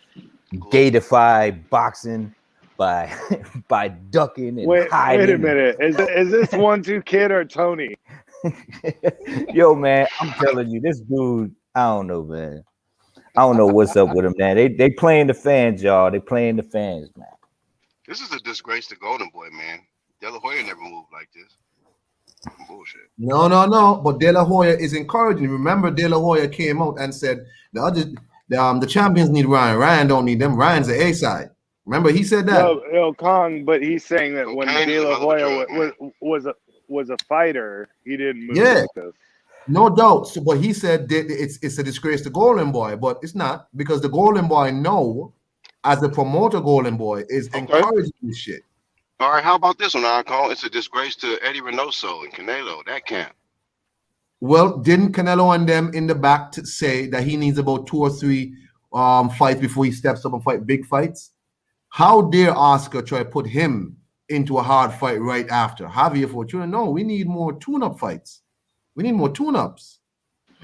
gatify boxing by ducking and hiding. Wait a minute. Is this 1-2 Kid or Tony? Yo, man, I'm telling you, this dude, I don't know, man. I don't know what's up with him, man. They playing the fans, y'all. They playing the fans, man. This is a disgrace to Golden Boy, man. De La Hoya never moved like this. Bullshit. No. But De La Hoya is encouraging. Remember, De La Hoya came out and said the champions need Ryan. Ryan don't need them. Ryan's the A side. Remember, he said that. No, Kong. But he's saying that when Cocaine De is La another Hoya drug, was a fighter, he didn't move Yeah. like this. No doubt. So, but he said that it's a disgrace to Golden Boy, but it's not, because the Golden Boy as a promoter, Golden Boy is encouraging this shit. All right, how about this one, Uncle? It's a disgrace to Eddie Reynoso and Canelo, that camp. Well, didn't Canelo and them in the back to say that he needs about 2 or 3 fights before he steps up and fight big fights? How dare Oscar try to put him into a hard fight right after Javier Fortuna? No, we need more tune-up fights. We need more tune-ups.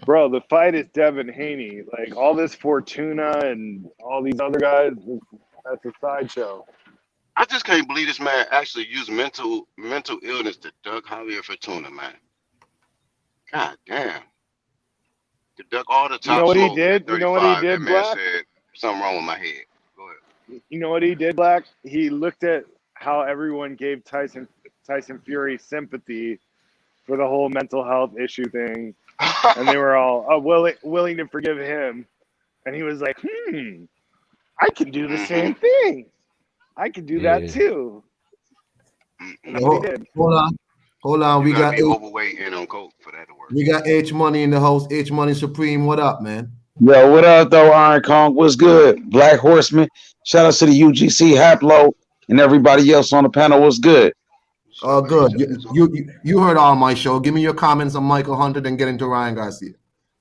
Bro, the fight is Devin Haney. Like, all this Fortuna and all these other guys, that's a sideshow. I just can't believe this man actually used mental illness to duck Javier Fortuna, man. God damn. To duck all the top You know what he smoke did? at You know what he 35, did, that man Black? said, something wrong with my head. Go ahead. You know what he did, Black? He looked at how everyone gave Tyson Fury sympathy for the whole mental health issue thing, and they were all willing to forgive him. And he was like, I can do the same thing. I can do that too. And that's what he did. Hold on. You We gotta got be overweight and on coke for that to work. We got H Money in the house. H Money Supreme. What up, man? Yo, what up, though, Iron Kong? What's good? Black Horseman. Shout out to the UGC, Haplo, and everybody else on the panel. What's good? Good. You heard all my show. Give me your comments on Michael Hunter, then get into Ryan Garcia.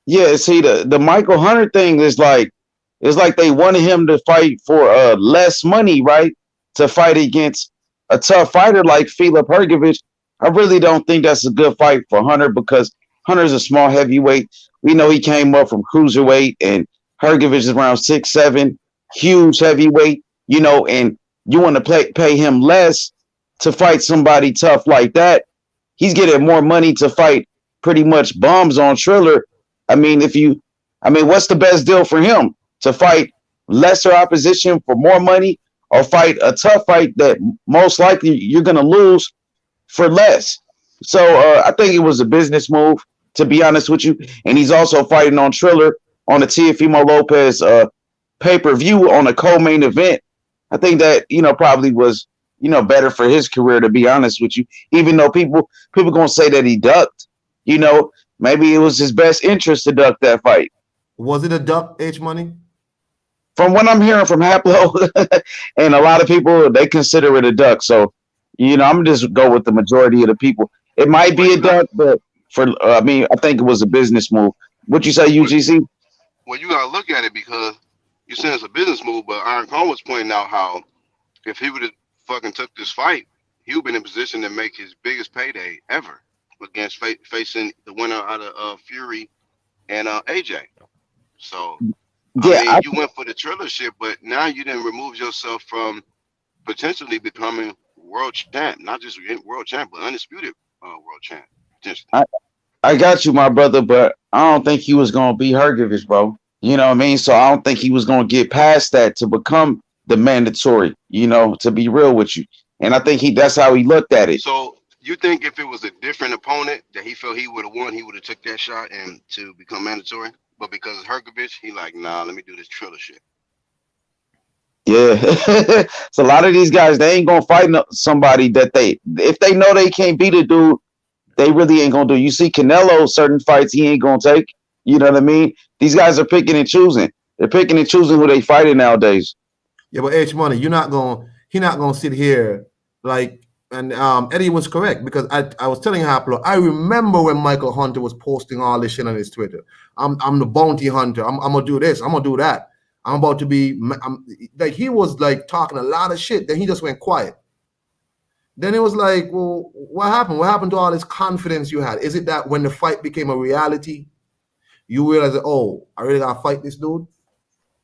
Yeah, see, the Michael Hunter thing is like they wanted him to fight for less money, right? To fight against a tough fighter like Filip Hrgović. I really don't think that's a good fight for Hunter because Hunter's a small heavyweight. We know he came up from cruiserweight, and Hrgović is around 6'7", huge heavyweight, and you want to pay him less to fight somebody tough like that. He's getting more money to fight pretty much bums on Triller. What's the best deal for him? To fight lesser opposition for more money or fight a tough fight that most likely you're going to lose for less? So I think it was a business move, to be honest with you. And he's also fighting on Triller on the Teofimo Lopez pay-per-view on a co-main event. I think that, probably was, better for his career, to be honest with you, even though people going to say that he ducked, maybe it was his best interest to duck that fight. Was it a duck, H Money? From what I'm hearing from Haplo and a lot of people, they consider it a duck. So, I'm just go with the majority of the people. It might be a duck, but I think it was a business move. What you say, UGC? Well, you gotta look at it because you said it's a business move, but Iron Kong was pointing out how if he would have fucking took this fight, he would have been in position to make his biggest payday ever against facing the winner out of Fury and AJ. So you went for the Triller shit, but now you didn't remove yourself from potentially becoming world champ, not just world champ, but undisputed world champ. I got you, my brother, but I don't think he was gonna be Hrgović, bro. You know what I mean? So I don't think he was gonna get past that to become the mandatory, to be real with you. And I think that's how he looked at it. So you think if it was a different opponent that he felt he would have won, he would have took that shot and to become mandatory? But because it's Hrgović, he like, nah, let me do this Triller shit. Yeah. So a lot of these guys, they ain't gonna fight somebody that if they know they can't beat a dude, they really ain't gonna do. You see Canelo, certain fights he ain't gonna take. You know what I mean? These guys are picking and choosing. They're picking and choosing who they fighting nowadays. Yeah, but H Money, he's not gonna sit here like, and Eddie was correct because I was telling Haplo, I remember when Michael Hunter was posting all this shit on his Twitter. I'm the bounty hunter. I'm gonna do this. I'm gonna do that. I'm about to be like, he was like talking a lot of shit. Then he just went quiet. Then it was like, well, what happened? What happened to all this confidence you had? Is it that when the fight became a reality, you realized that, oh, I really gotta fight this dude?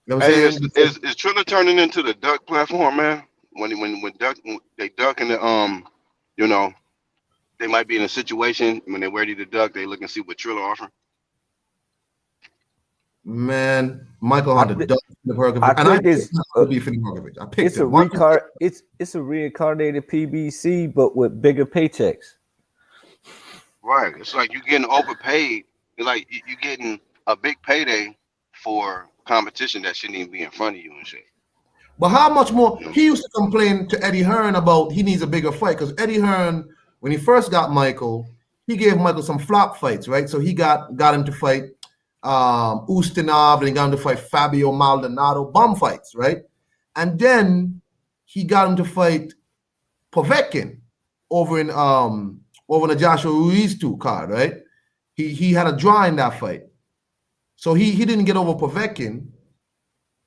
You know what I'm saying? Is Triller turning into the duck platform, man? When they duck in the they might be in a situation when they're ready to duck, they look and see what Triller offering. Man, Michael Hunter ducked Filip Hrgović. It's a reincarnated PBC, but with bigger paychecks. Right. It's like you're getting overpaid. It's like you're getting a big payday for competition that shouldn't even be in front of you and shit. But how much more? He used to complain to Eddie Hearn about he needs a bigger fight because Eddie Hearn, when he first got Michael, he gave Michael some flop fights, right? So he got him to fight Ustinov, and he got him to fight Fabio Maldonado, bum fights, right? And then he got him to fight Povetkin over in the Joshua Ruiz 2 card, right? He had a draw in that fight. So he didn't get over Povetkin.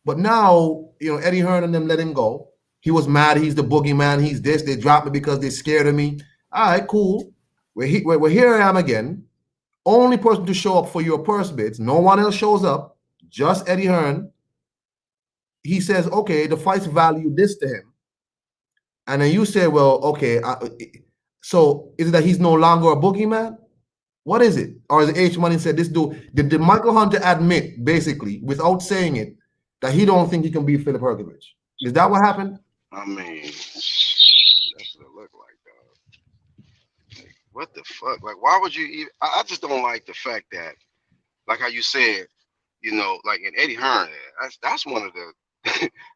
But now, Eddie Hearn and them let him go. He was mad. He's the boogeyman. He's this. They dropped me because they're scared of me. All right, cool. We're here I am again. Only person to show up for your purse bids. No one else shows up. Just Eddie Hearn. He says, okay, the fight's value this to him. And then you say, well, okay, so is it that he's no longer a boogeyman? What is it? Or is it H Money said this dude, did Michael Hunter admit, basically, without saying it, that he don't think he can beat Filip Hrgović? Is that what happened? I mean, that's what it looked like, dog. Like, what the fuck? Like, why would you even? I just don't like the fact that, like how you said, you know, like in Eddie Hearn, that's one of the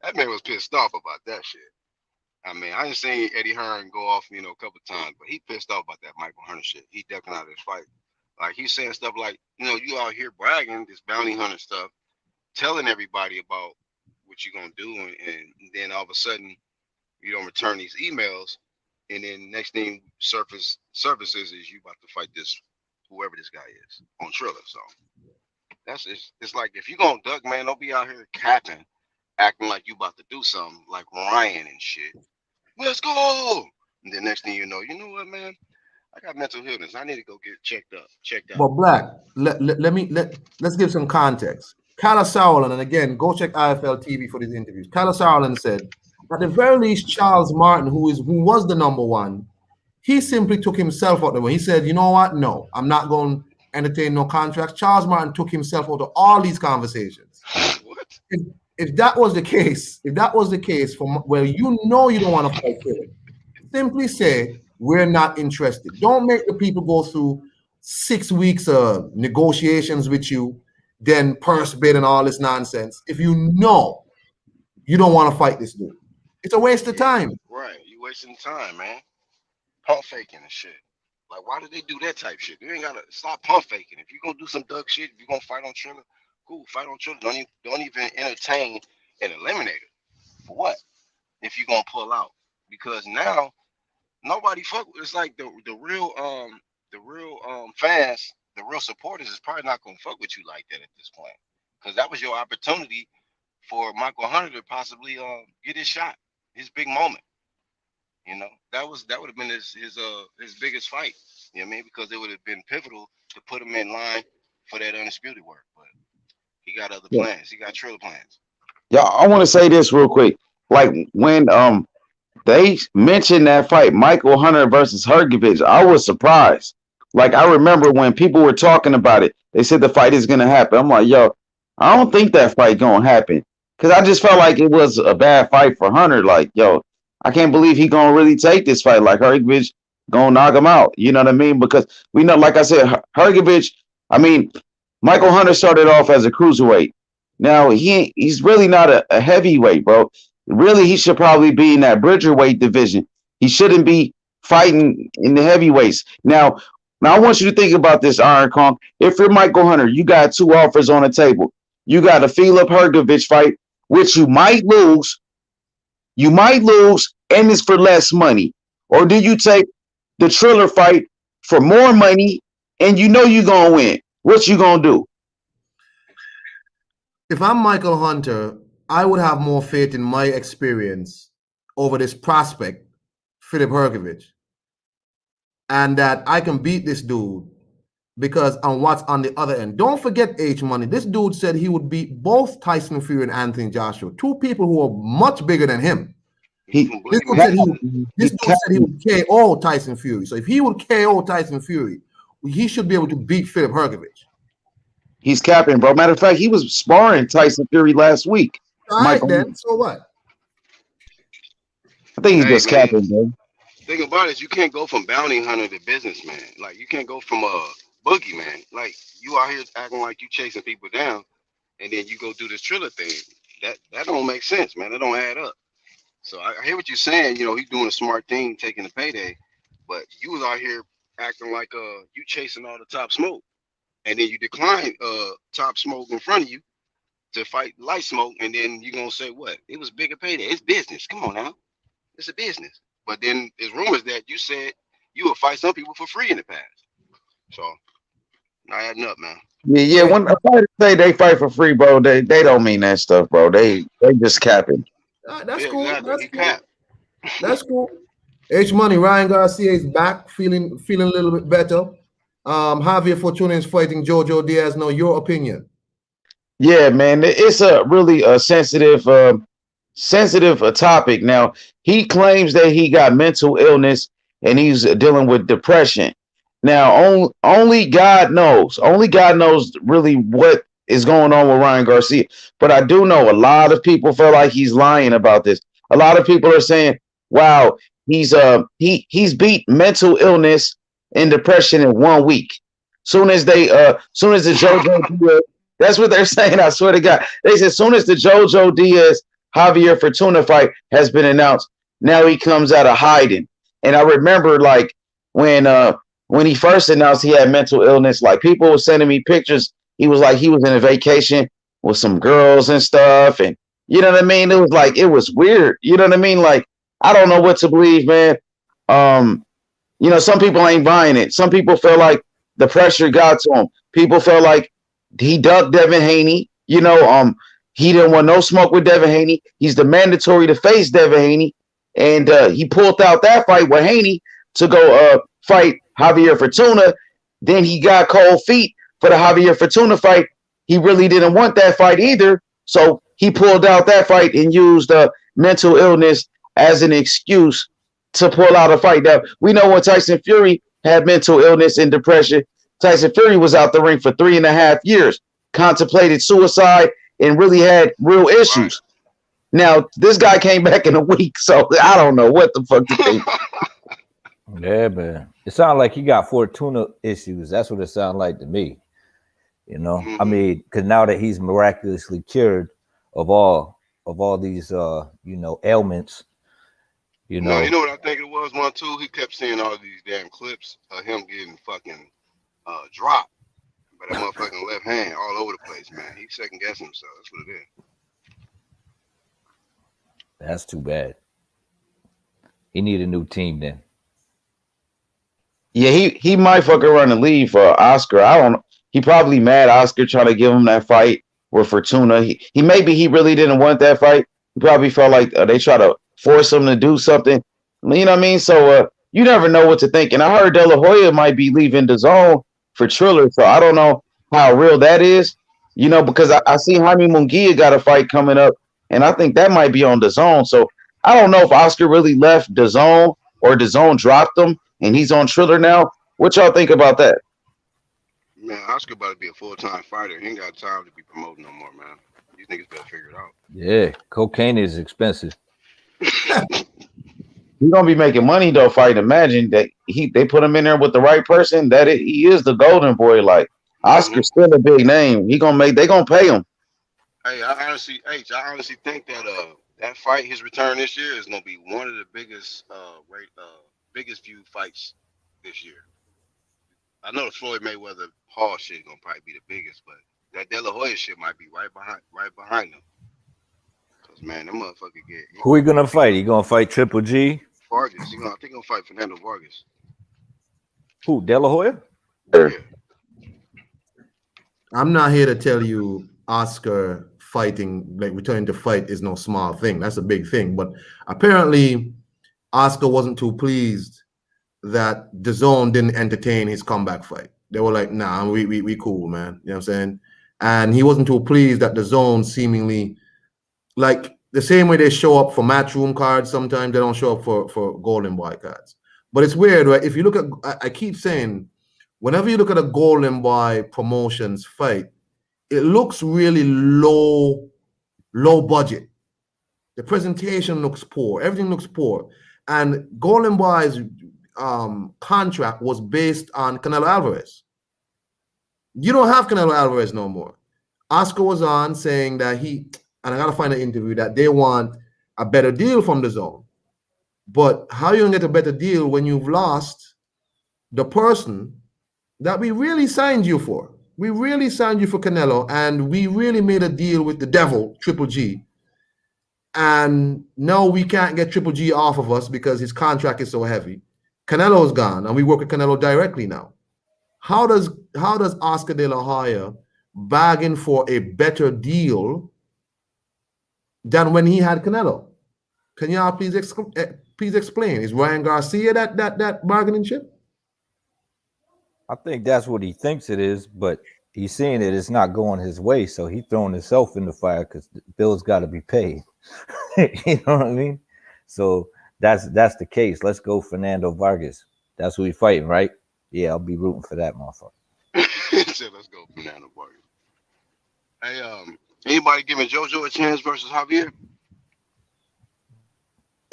that man was pissed off about that shit. I mean, I didn't see Eddie Hearn go off, you know, a couple times, but he pissed off about that Michael Hunter shit. He ducking out of this fight. Like he's saying stuff like, you know, you out here bragging this bounty hunter stuff, telling everybody about what you're gonna do, and then all of a sudden you don't return these emails, and then next thing services is you about to fight this whoever this guy is on Triller. So that's it's like if you gonna duck, man, don't be out here capping, acting like you about to do something like Ryan and shit. Let's go. And then next thing you know what, man? I got mental illness. I need to go get checked out. But Black, let's give some context. Kayla Sauerland, and again, go check IFL TV for these interviews. Kayla Sauerland said, at the very least, Charles Martin, who was the number one, he simply took himself out of the way. He said, you know what? No, I'm not going to entertain no contracts. Charles Martin took himself out of all these conversations. What? If that was the case, from where you don't want to fight Philip, simply say we're not interested. Don't make the people go through 6 weeks of negotiations with you, then purse bid and all this nonsense. If you know you don't want to fight this dude, it's a waste of time. Right, you wasting time, man. Pump faking and shit. Like, why did they do that type shit? You ain't gotta stop pump faking. If you're gonna do some duck shit, if you're gonna fight on Triller, cool, fight on Triller. Don't even entertain an eliminator. For what? If you're gonna pull out, because now nobody fuck. It's like the real fans, the real supporters is probably not gonna fuck with you like that at this point, because that was your opportunity for Michael Hunter to possibly get his shot, his big moment. You know, that would have been his biggest fight. You know what I mean? Because it would have been pivotal to put him in line for that undisputed work. But he got other plans. He got Triller plans. Yeah, I want to say this real quick. Like when they mentioned that fight, Michael Hunter versus Hrgovic, I was surprised. Like I remember when people were talking about it, they said the fight is gonna happen. I'm like, yo, I don't think that fight gonna happen, because I just felt like it was a bad fight for Hunter. Like, yo, I can't believe he gonna really take this fight. Like Hrgovic gonna knock him out. You know what I mean? Because we know, like I said, Hrgovic. I mean, Michael Hunter started off as a cruiserweight. Now he's really not a heavyweight, bro. Really, he should probably be in that Bridgerweight division. He shouldn't be fighting in the heavyweights. Now I want you to think about this, Iron Kong. If you're Michael Hunter, you got two offers on the table. You got a Philip Hrgovic fight, which you might lose. You might lose, and it's for less money. Or do you take the Triller fight for more money, and you know you're going to win? What you going to do? If I'm Michael Hunter, I would have more faith in my experience over this prospect, Philip Hrgovic, and that I can beat this dude because on what's on the other end. Don't forget H Money. This dude said he would beat both Tyson Fury and Anthony Joshua, two people who are much bigger than him. This dude said he would KO Tyson Fury. So if he would KO Tyson Fury, he should be able to beat Philip Hrgovic. He's capping, bro. Matter of fact, he was sparring Tyson Fury last week. All right, then. So what? I think he's just capping, bro. Think about it. You can't go from bounty hunter to businessman. Like, you can't go from a boogeyman. Like, you out here acting like you chasing people down, and then you go do this Triller thing. That don't make sense, man. That don't add up. So I hear what you're saying. You know, he's doing a smart thing, taking the payday, but you was out here acting like you chasing all the top smoke, and then you decline top smoke in front of you to fight light smoke, and then you're gonna say what? It was bigger payday. It's business. Come on now, it's a business. But then there's rumors that you said you would fight some people for free in the past. So not adding up, man. Yeah. When a fighter say they fight for free, bro, they don't mean that stuff, bro. They just capping. That's cool. Exactly. That's cool. H Money, Ryan Garcia is back, feeling a little bit better. Javier Fortuna is fighting Jojo Diaz. Know your opinion? Yeah, man, it's a really sensitive topic. Now, he claims that he got mental illness and he's dealing with depression. Now, only God knows really what is going on with Ryan Garcia. But I do know a lot of people feel like he's lying about this. A lot of people are saying, "Wow, he's beat mental illness and depression in 1 week." Soon as the JoJo Diaz, that's what they're saying. I swear to God, they said soon as the JoJo Diaz Javier Fortuna fight has been announced, now he comes out of hiding. And I remember like when he first announced he had mental illness, like people were sending me pictures. He was in a vacation with some girls and stuff, and you know what I mean. It was weird. You know what I mean? Like I don't know what to believe, man. Some people ain't buying it. Some people feel like the pressure got to him. People feel like he ducked Devin Haney. He didn't want no smoke with Devin Haney. He's the mandatory to face Devin Haney, and he pulled out that fight with Haney to go fight Javier Fortuna. Then he got cold feet for the Javier Fortuna fight. He really didn't want that fight either, so he pulled out that fight and used mental illness as an excuse to pull out a fight. Now, we know when Tyson Fury had mental illness and depression, Tyson Fury was out the ring for 3.5 years, contemplated suicide, and really had real issues. Now, this guy came back in a week, so I don't know what the fuck to think. Yeah, man. It sounded like he got Fortuna issues. That's what it sounded like to me. I mean, because now that he's miraculously cured of all these ailments, No, you know what I think it was, one too? He kept seeing all these damn clips of him getting fucking dropped by that motherfucking left hand all over the place, man. He second guessing himself. That's what it is. That's too bad. He need a new team then. Yeah, he might fuck around and leave for Oscar. I don't know. He probably mad Oscar trying to give him that fight with Fortuna. He maybe he really didn't want that fight. He probably felt like they try to force him to do something. You know what I mean? So you never know what to think. And I heard De La Hoya might be leaving the zone for Triller. So I don't know how real that is. Because I see Jaime Munguia got a fight coming up, and I think that might be on the zone. So I don't know if Oscar really left the zone or the zone dropped him and he's on Triller now. What y'all think about that? Man, Oscar about to be a full-time fighter. He ain't got time to be promoting no more, man. These niggas better figure it out. Yeah, cocaine is expensive. He's gonna be making money though. Fighting. Imagine that they put him in there with the right person. He is the golden boy. Like Oscar's still a big name. They gonna pay him. Hey, I honestly think that that fight, his return this year, is gonna be one of the biggest biggest viewed fights this year. I know the Floyd Mayweather Hall shit gonna probably be the biggest, but that De La Hoya shit might be right behind them. Cause man, that motherfucker get. Who he gonna fight? He gonna fight Triple G? Vargas. I think he's gonna fight Fernando Vargas. Who? De La Hoya? Yeah. I'm not here to tell you Oscar fighting, like returning to fight, is no small thing. That's a big thing. But apparently, Oscar wasn't too pleased that the zone didn't entertain his comeback fight. They were like, nah, we cool, man. You know what I'm saying? And he wasn't too pleased that the zone seemingly, like the same way they show up for matchroom cards, sometimes they don't show up for Golden Boy cards. But it's weird, right? If you look at, I keep saying, whenever you look at a Golden Boy Promotions fight, it looks really low budget. The presentation looks poor. Everything looks poor. And Golden Boy's contract was based on Canelo Alvarez. You don't have Canelo Alvarez no more. Oscar was on saying that and I gotta find an interview, that they want a better deal from the zone. But how you gonna get a better deal when you've lost the person that we really signed you for? We really signed you for Canelo, and we really made a deal with the devil, Triple G. And now we can't get Triple G off of us because his contract is so heavy. Canelo's gone, and we work with Canelo directly now. How does Oscar De La Hoya bargain for a better deal than when he had Canelo? Can y'all please explain? Is Ryan Garcia that bargaining chip? I think that's what he thinks it is, but he's seeing it's not going his way, so he's throwing himself in the fire because the bills got to be paid. You know what I mean? So that's the case. Let's go Fernando Vargas. That's who he's fighting, right? Yeah, I'll be rooting for that motherfucker. So let's go Fernando Vargas. Hey, anybody giving JoJo a chance versus Javier?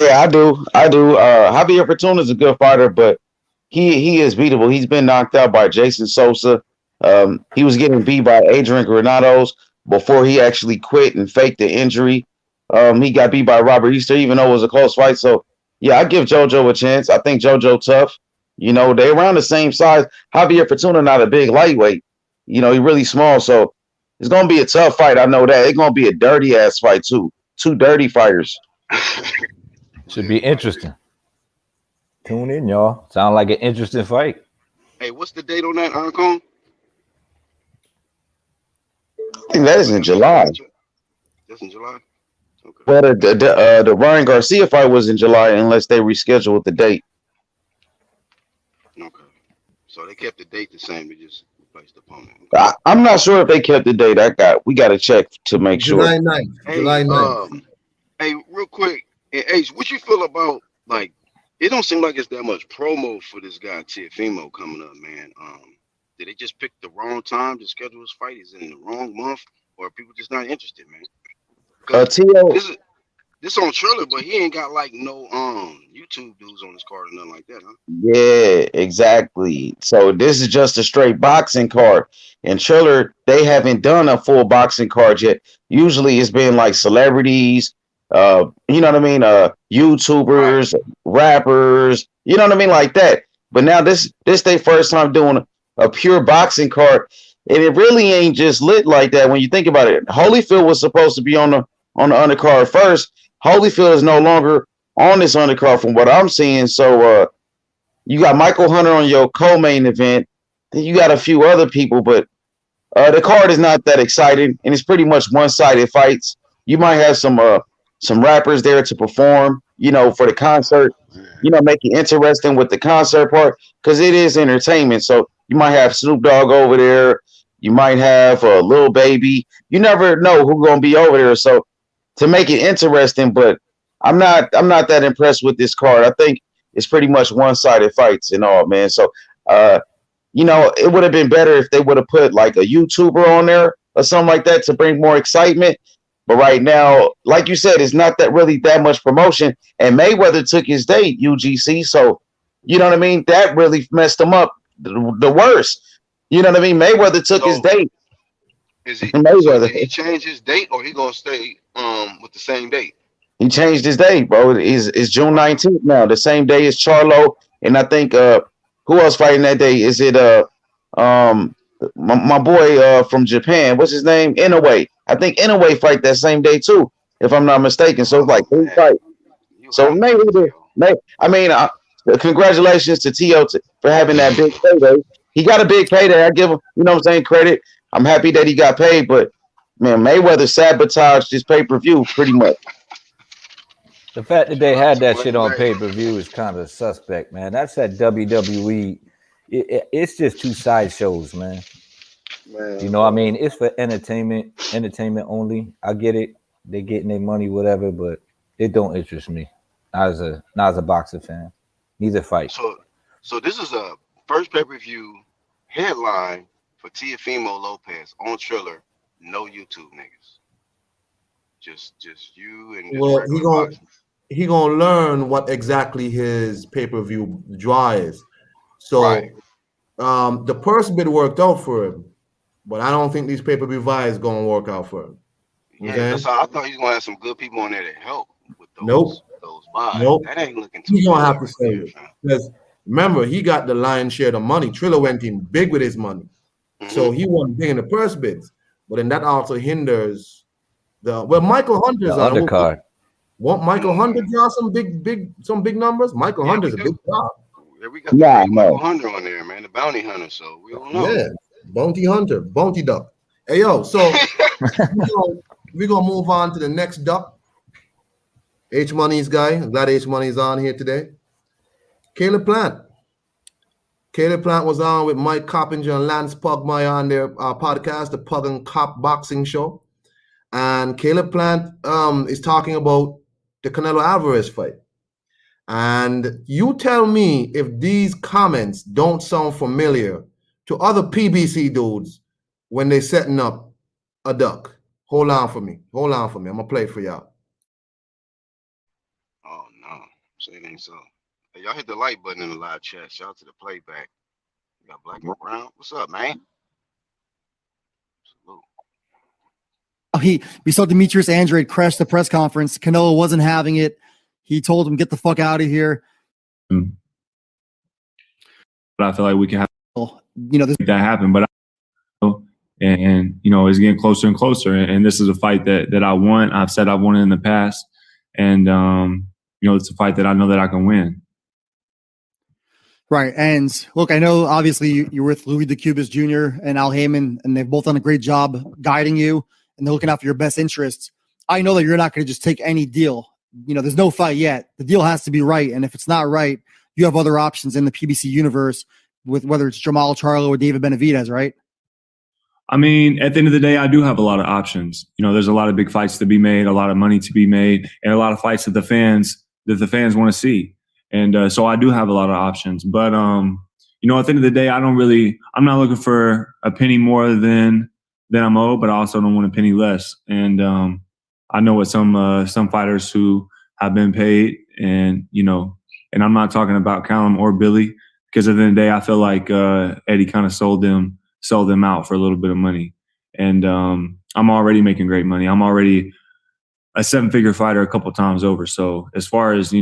Yeah, I do. I do. Javier Fortuna's a good fighter, but he is beatable. He's been knocked out by Jason Sosa. He was getting beat by Adrian Granados before he actually quit and faked the injury. He got beat by Robert Easter, even though it was a close fight. So yeah, I give JoJo a chance. I think JoJo tough. You know, they around the same size. Javier Fortuna not a big lightweight. You know, he really small. So it's gonna be a tough fight. I know that. It's gonna be a dirty ass fight too. Two dirty fighters. Should be interesting. Tune in, y'all. Sound like an interesting fight. Hey, what's the date on that, Uncon? I think that is in July. That's in July. Okay. But the Ryan Garcia fight was in July unless they rescheduled the date. Okay. So they kept the date the same. They just replaced the opponent. I'm not sure if they kept the date. We got to check to make July sure. 9th. Hey, July 9th. Hey, real quick, Ace, what you feel about, like, it don't seem like it's that much promo for this guy Teofimo coming up, man. Did they just pick the wrong time to schedule his fight? Is it in the wrong month, or are people just not interested, man? Tio, This on Triller, but he ain't got like no YouTube dudes on his card or nothing like that, huh? yeah, exactly. So this is just a straight boxing card. And Triller, they haven't done a full boxing card yet. Usually it's been like celebrities, you know what I mean? YouTubers, rappers, you know what I mean? Like that. But now this their first time doing a pure boxing card. And it really ain't just lit like that when you think about it. Holyfield was supposed to be on the undercard first. Holyfield is no longer on this undercard from what I'm seeing. So you got Michael Hunter on your co-main event. Then you got a few other people, but the card is not that exciting, and it's pretty much one-sided fights. You might have some rappers there to perform, you know, for the concert. You know, make it interesting with the concert part because it is entertainment. So you might have Snoop Dogg over there. You might have a Lil Baby. You never know who's gonna be over there. So to make it interesting, but I'm not that impressed with this card. I think it's pretty much one-sided fights and all, man. So you know, it would have been better if they would have put like a YouTuber on there or something like that to bring more excitement. But right now, like you said, it's not that really that much promotion. And Mayweather took his date, UGC. So, you know what I mean? That really messed him up the worst. You know what I mean? Mayweather took his date. Is he? Mayweather. So did he change his date, or he gonna stay with the same date? He changed his date, bro. It's June 19th now, the same day as Charlo. And I think who else fighting that day? Is it my boy from Japan? What's his name? Inoue. I think Inoue fight that same day too, if I'm not mistaken. So it's like 3 fights. So Mayweather. I mean, congratulations to Tio for having that big payday. He got a big payday. I give him, you know what I'm saying, credit. I'm happy that he got paid, but man, Mayweather sabotaged his pay-per-view pretty much. The fact that they had that shit on pay-per-view is kind of suspect, man. That's that WWE. It's just two side shows, man. You know what I mean? It's for entertainment only. I get it. They're getting their money, whatever, but it don't interest me. Not as a boxing fan. Neither fight. So this is a first pay-per-view headline for Teofimo Lopez on Triller. No YouTube niggas. Just you and just he gonna learn what exactly his pay-per-view draw is. So the purse bid worked out for him, but I don't think these pay-per-view buys gonna work out for him. Yeah, so I thought he's gonna have some good people on there to help with those buys. Nope. That ain't looking too. He's gonna have to save it because remember he got the lion's share of the money. Triller went in big with his money, so he won big in the purse bids. But then that also hinders Michael Hunter's on undercard. Won't Michael Hunter draw some big numbers? Michael Hunter's a big job. Yeah, we got Michael Hunter on there, man, the bounty hunter. So we don't know. Yeah, bounty hunter, bounty duck. Hey yo, so we're gonna move on to the next duck. H Money's guy. I'm glad H Money's on here today. Kayla Plant. Kayla Plant was on with Mike Coppinger and Lance Pugmire on their podcast, the Pug and Cop Boxing Show. And Kayla Plant is talking about the Canelo Alvarez fight. And you tell me if these comments don't sound familiar to other PBC dudes when they're setting up a duck. Hold on for me. Hold on for me. I'm gonna play it for y'all. Oh no, say it ain't so. Hey, y'all hit the like button in the live chat. Shout out to the playback. You got Black and Brown. What's up, man? Salute. We saw Demetrius Andrade crash the press conference. Canelo wasn't having it. He told him, get the fuck out of here. But I feel like we can have This that happen. But and it's getting closer and closer. And this is a fight that I want. I've said I've won it in the past. And it's a fight that I know that I can win. right. And look, I know obviously you're with Louis DeCubas Jr. and Al Heyman, and they've both done a great job guiding you, and they're looking out for your best interests. I know that you're not going to just take any deal. There's no fight yet. The deal has to be right. And if it's not right, you have other options in the PBC universe with whether it's Jamal Charlo or David Benavidez, right? I mean, at the end of the day, I do have a lot of options. There's a lot of big fights to be made, a lot of money to be made, and a lot of fights that the fans want to see. And so I do have a lot of options. But, at the end of the day, I'm not looking for a penny more than I'm owed, but I also don't want a penny less. And I know what some fighters who have been paid, and I'm not talking about Callum or Billy, because at the end of the day, I feel like Eddie kind of sold them out for a little bit of money. And I'm already making great money. I'm already a 7-figure fighter a couple times over. So as far as,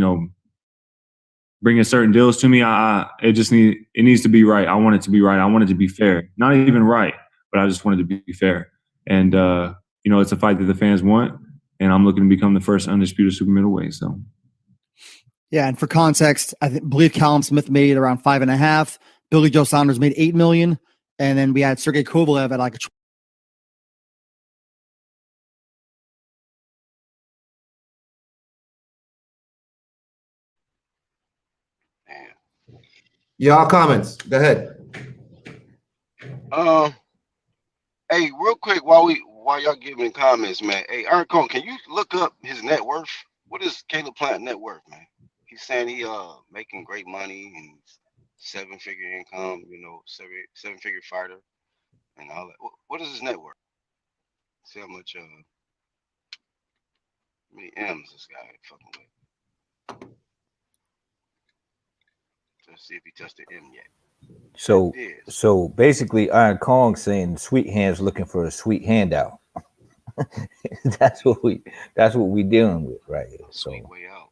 bringing certain deals to me, it needs to be right. I want it to be right. I want it to be fair. Not even right, but I just want it to be fair. And, it's a fight that the fans want, and I'm looking to become the first undisputed super middleweight. So. Yeah, and for context, I believe Callum Smith made around 5.5. Billy Joe Saunders made $8 million, and then we had Sergey Kovalev at like Y'all comments. Go ahead. Hey, real quick, while y'all giving comments, man. Hey, Aaron Cone, can you look up his net worth? What is Kayla Plant net worth, man? He's saying he making great money and 7-figure income, seven-figure fighter and all that. What is his net worth? See how much many M's this guy fucking with. Let's see if he touched the M yet. So basically, Iron Kong saying Sweet Hand's looking for a sweet handout. that's what we dealing with right here. So sweet way out.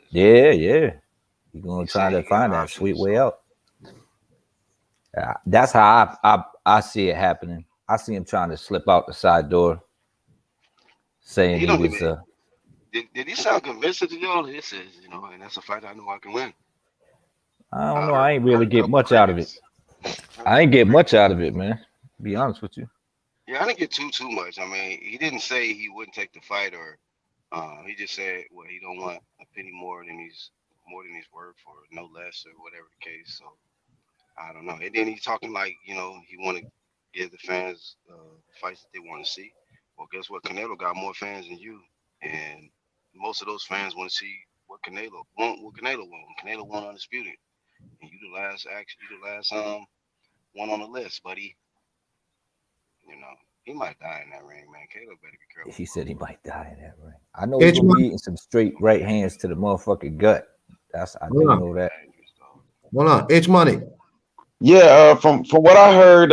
Yeah. You're gonna try to find that sweet way out. That's how I see it happening. I see him trying to slip out the side door, saying he was. Did he sound convincing to y'all? He says, and that's a fight I know I can win. I don't know. I ain't really get much out of it. I ain't get much out of it, man. To be honest with you. Yeah, I didn't get too much. I mean, he didn't say he wouldn't take the fight, or he just said, well, he don't want a penny more than he's worth, or no less, or whatever the case. So I don't know. And then he's talking like, he want to give the fans fights that they want to see. Well, guess what? Canelo got more fans than you, and most of those fans want to see what Canelo won. Canelo won undisputed. And you the last one on the list, buddy. He might die in that ring, man. Caleb better be careful. He said he might die in that ring. I know he's gonna be eating some straight right hands to the motherfucking gut. I do know that. Hold on, H Money. Yeah, from what I heard,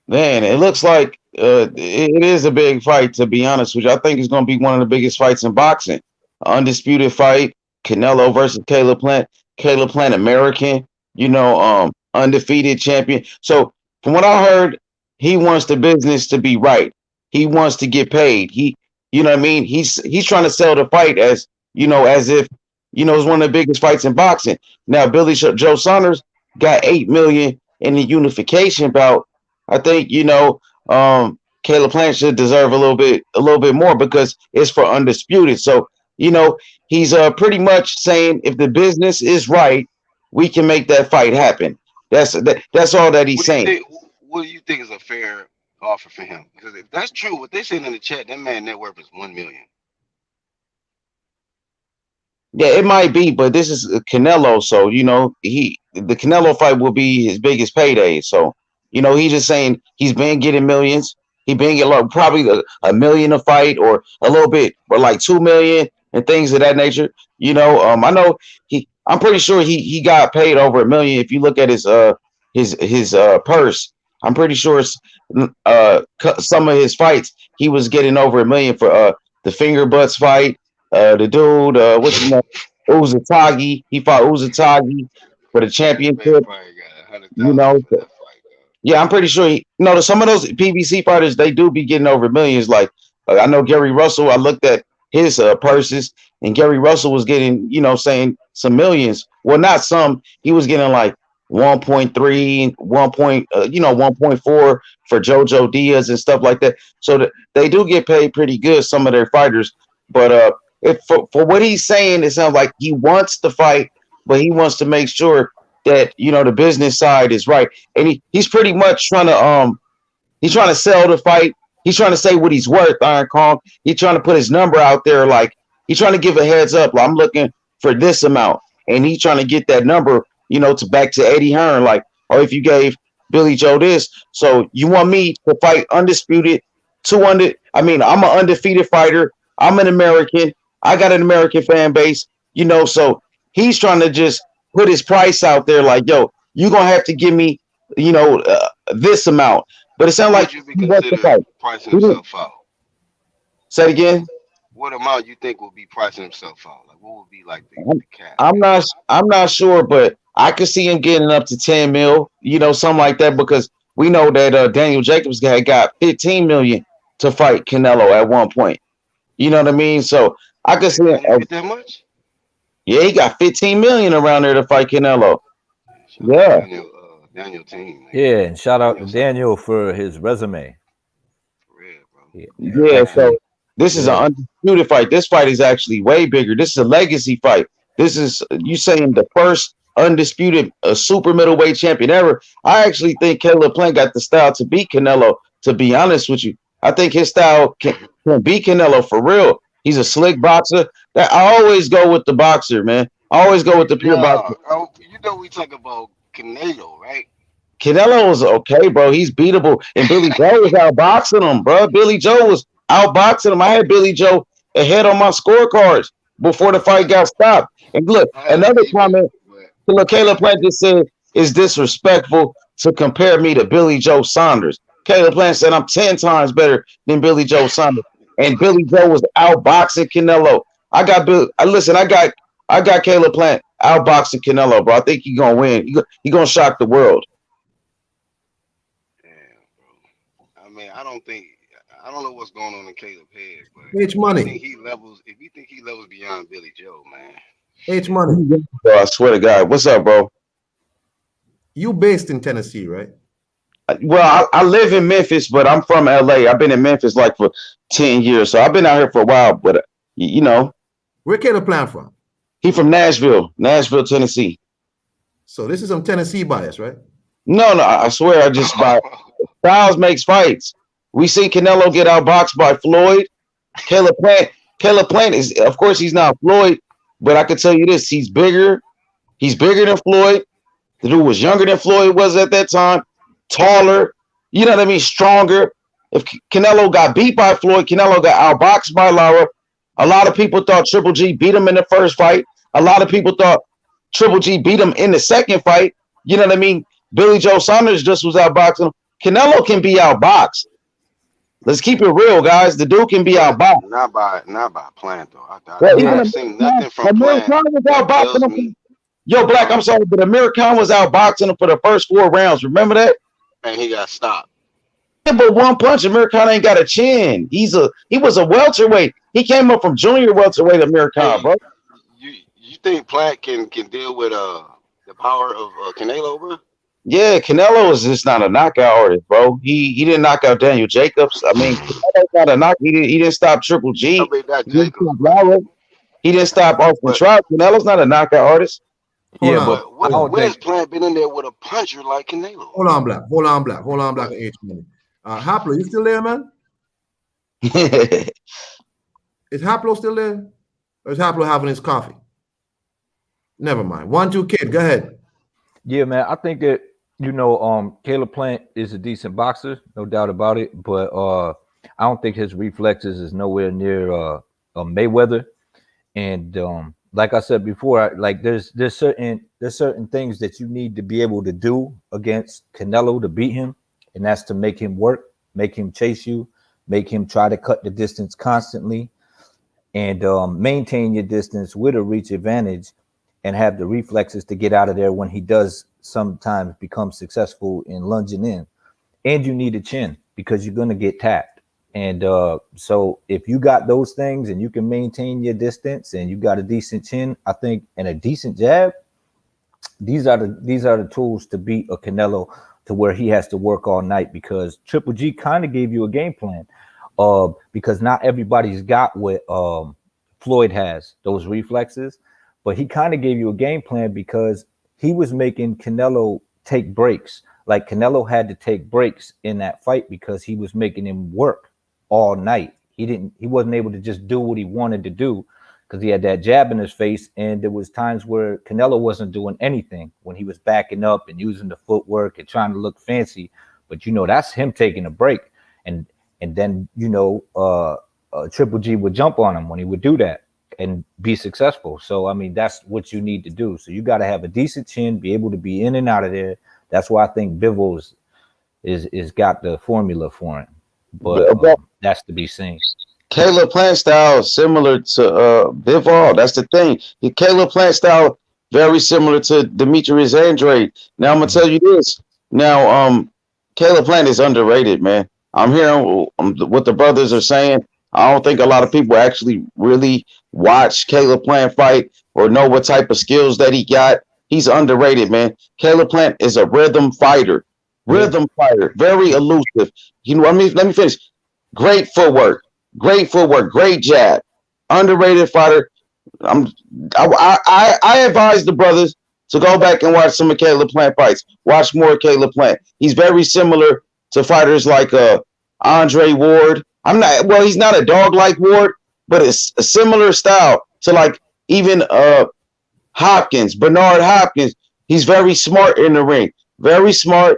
man, it looks like it is a big fight. To be honest with you, I think it's gonna be one of the biggest fights in boxing. Undisputed fight, Canelo versus Kayla Plant. Kayla Plant, American, undefeated champion. So from what I heard, he wants the business to be right. He wants to get paid. He's trying to sell the fight as if it's one of the biggest fights in boxing. Now Billy Joe Saunders got $8 million in the unification bout. I think Kayla Plant should deserve a little bit more because it's for undisputed. So he's pretty much saying if the business is right, we can make that fight happen. That's all that he's saying. What do you think is a fair offer for him? Because if that's true, what they saying in the chat, that man net worth is $1 million. Yeah, it might be, but this is Canelo, so the Canelo fight will be his biggest payday. So he's just saying he's been getting millions. He been getting probably a million a fight or a little bit, or like 2 million and things of that nature. You know, I know I'm pretty sure he got paid over $1 million. If you look at his purse, I'm pretty sure some of his fights he was getting over $1 million for the finger butts fight. The dude, what's his name? Uzatagi. He fought Uzatagi for the championship. You know, yeah, I'm pretty sure. Some of those PBC fighters, they do be getting over millions. Like I know Gary Russell. I looked at his purses, and Gary Russell was getting, saying some millions. Well, not some. He was getting like 1.3, 1.4 for JoJo Diaz and stuff like that. So they do get paid pretty good, some of their fighters. But if for what he's saying, it sounds like he wants to fight, but he wants to make sure that the business side is right, and he's pretty much trying to sell the fight. He's trying to say what he's worth. Iron Kong. He's trying to put his number out there, like he's trying to give a heads up. Like, I'm looking for this amount, and he's trying to get that number, back to Eddie Hearn. Like, oh, if you gave Billy Joe this, so you want me to fight undisputed 200? I mean, I'm an undefeated fighter. I'm an American. I got an American fan base, So he's trying to just put his price out there, like, yo, you're gonna have to give me, this amount. But it sounds like you be considered pricing himself out. Say it again. What amount you think will be pricing himself out? Like, what would be like the cap? I'm not sure, but I could see him getting up to 10 mil, something like that, because we know that Daniel Jacobs got 15 million to fight Canelo at one point. You know what I mean? So I could see him get that much. Yeah, he got 15 million around there to fight Canelo. Yeah. Daniel team. Man. Yeah, and shout out to Daniel for his resume. For real, bro. Yeah, so this is an undisputed fight. This fight is actually way bigger. This is a legacy fight. This is, you saying, the first undisputed super middleweight champion ever. I actually think Kayla Plant got the style to beat Canelo, to be honest with you. I think his style can beat Canelo for real. He's a slick boxer. I always go with the boxer, man. I always go with the pure boxer. We talk about Canelo, right? Canelo was okay, bro. He's beatable. And Billy Joe was outboxing him, bro. Billy Joe was outboxing him. I had Billy Joe ahead on my scorecards before the fight got stopped. And look, another comment. Look, Kayla Plant just said, it's disrespectful to compare me to Billy Joe Saunders. Kayla Plant said, I'm 10 times better than Billy Joe Saunders. And Billy Joe was outboxing Canelo. I got Kayla Plant outboxing Canelo, bro. I think he's gonna win. He gonna shock the world. Damn, bro. I mean, I don't know what's going on in Caleb's head, but H money. if you think he levels beyond Billy Joe, man. H money. Bro, I swear to God. What's up, bro? You based in Tennessee, right? Well, I live in Memphis, but I'm from LA. I've been in Memphis like for 10 years, so I've been out here for a while. But Where Kayla Plant from? He from Nashville, Tennessee. So this is some Tennessee bias, right? No, I swear, I just buy. Styles makes fights. We see Canelo get outboxed by Floyd. Kayla Plant is, of course, he's not Floyd, but I can tell you this: he's bigger. He's bigger than Floyd. The dude was younger than Floyd was at that time. Taller, you know what I mean, stronger. If Canelo got beat by Floyd, Canelo got outboxed by Lara. A lot of people thought Triple G beat him in the first fight. A lot of people thought Triple G beat him in the second fight. You know what I mean? Billy Joe Saunders just was outboxing him. Canelo can be outboxed. Let's keep it real, guys. The dude can be outboxed. Not by Plant though. I haven't seen nothing from Plant. Yo, Black, I'm sorry, but Amir Khan was outboxing him for the first 4 rounds. Remember that? And he got stopped. Yeah, but one punch, Amir Khan ain't got a chin. He was a welterweight. He came up from junior welterweight, Amir Khan, bro. You think Plant can deal with the power of Canelo, bro? Yeah, Canelo is just not a knockout artist, bro. He didn't knock out Daniel Jacobs. I mean, Canelo's not a knock. He didn't stop Triple G. He didn't stop Austin Trout. Canelo's not a knockout artist. When has Plant been in there with a puncher like Canelo? Hold on, Black. H money. Haplo, you still there, man? Is Haplo still there? Or is Haplo having his coffee? Never mind. 1-2 kid, go ahead. Yeah, man. I think that Kayla Plant is a decent boxer, no doubt about it. But I don't think his reflexes is nowhere near Mayweather. And like I said before, there's certain things that you need to be able to do against Canelo to beat him, and that's to make him work, make him chase you, make him try to cut the distance constantly, and maintain your distance with a reach advantage, and have the reflexes to get out of there when he does sometimes become successful in lunging in. And you need a chin because you're going to get tapped. And so if you got those things and you can maintain your distance and you got a decent chin, I think, and a decent jab, these are the tools to beat a Canelo to where he has to work all night, because Triple G kind of gave you a game plan. Because not everybody's got what Floyd has, those reflexes, but he kind of gave you a game plan because he was making Canelo take breaks. Like Canelo had to take breaks in that fight because he was making him work all night. He wasn't able to just do what he wanted to do because he had that jab in his face. And there was times where Canelo wasn't doing anything when he was backing up and using the footwork and trying to look fancy. But that's him taking a break. And then Triple G would jump on him when he would do that and be successful. So I mean, that's what you need to do. So you got to have a decent chin, be able to be in and out of there. That's why I think Bivol is got the formula for him. But that's to be seen. Kayla Plant style similar to Bivol. That's the thing. The Kayla Plant style very similar to Demetrius Andrade. Now I'm gonna tell you this. Now Kayla Plant is underrated, man. I'm hearing what the brothers are saying. I don't think a lot of people actually really watch Kayla Plant fight or know what type of skills that he got. He's underrated, man. Kayla Plant is a rhythm fighter. Fighter, very elusive. Let me finish. Great footwork, great jab. Underrated fighter. I advise the brothers to go back and watch some of Kayla Plant fights. Watch more of Kayla Plant. He's very similar to fighters like Andre Ward. He's not a dog like Ward, but it's a similar style to like even Hopkins, Bernard Hopkins. He's very smart in the ring. Very smart.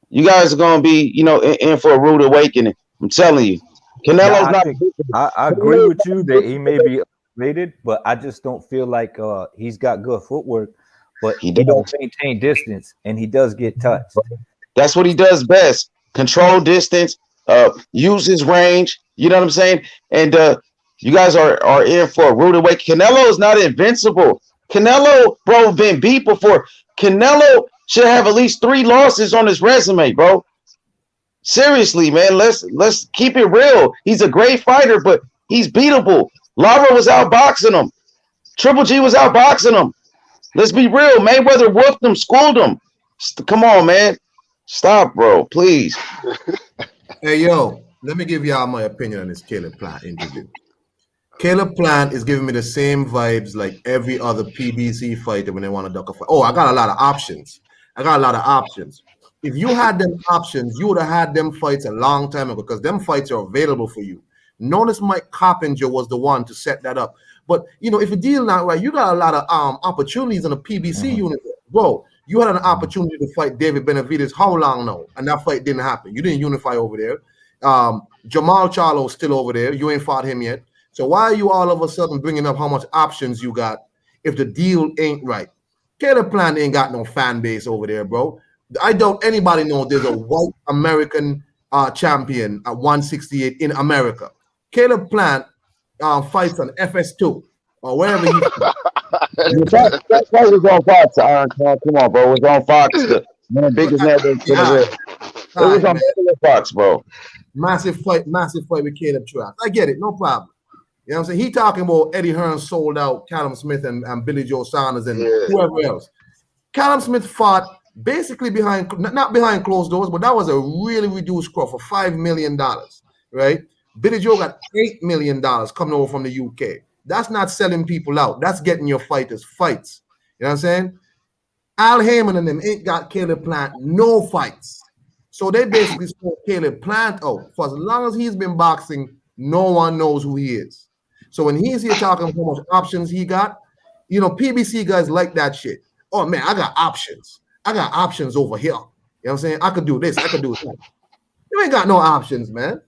You guys are gonna be, in for a rude awakening. I'm telling you. Canelo's I agree with you that he may be rated, but I just don't feel like he's got good footwork, but he don't maintain distance and he does get touched. That's what he does best. Control distance, use his range. You know what I'm saying? And you guys are in for a rude awakening. Canelo is not invincible. Canelo, bro, been beat before. Canelo should have at least 3 losses on his resume, bro. Seriously, man, let's keep it real. He's a great fighter, but he's beatable. Lara was outboxing him. Triple G was outboxing him. Let's be real. Mayweather whooped him, schooled him. Come on, man. Stop, bro, please. Hey, yo, let me give y'all my opinion on this Kayla Plant interview. Kayla Plant is giving me the same vibes like every other PBC fighter when they want to duck a fight. Oh, I got a lot of options. If you had them options, you would have had them fights a long time ago because them fights are available for you. Notice Mike Coppinger was the one to set that up. But, if you deal not right, you got a lot of opportunities in the PBC unit. Bro, you had an opportunity to fight David Benavidez. How long now? And that fight didn't happen. You didn't unify over there. Jamal Charlo's still over there. You ain't fought him yet. So why are you all of a sudden bringing up how much options you got if the deal ain't right? Kayla Plant ain't got no fan base over there, bro. I doubt anybody knows there's a white American champion at 168 in America. Kayla Plant fights on FS2 or wherever he's That fight was on Fox, Iron. Come on, bro. It was on Fox. The biggest network for the world. It was on Fox, bro. Massive fight with Caleb Trask. I get it, no problem. You know what I'm saying? He talking about Eddie Hearn sold out Callum Smith and Billy Joe Saunders and whoever else. Callum Smith fought basically not behind closed doors, but that was a really reduced crowd for $5 million, right? Billy Joe got $8 million coming over from the UK. That's not selling people out. That's getting your fighters fights. You know what I'm saying? Al Heyman and them ain't got Kayla Plant no fights. So they basically sold Kayla Plant out. For as long as he's been boxing, no one knows who he is. So when he's here talking about how much options he got, PBC guys like that shit. Oh, man, I got options. I got options over here. know what I'm saying? I could do this, I could do that. You ain't got no options, man.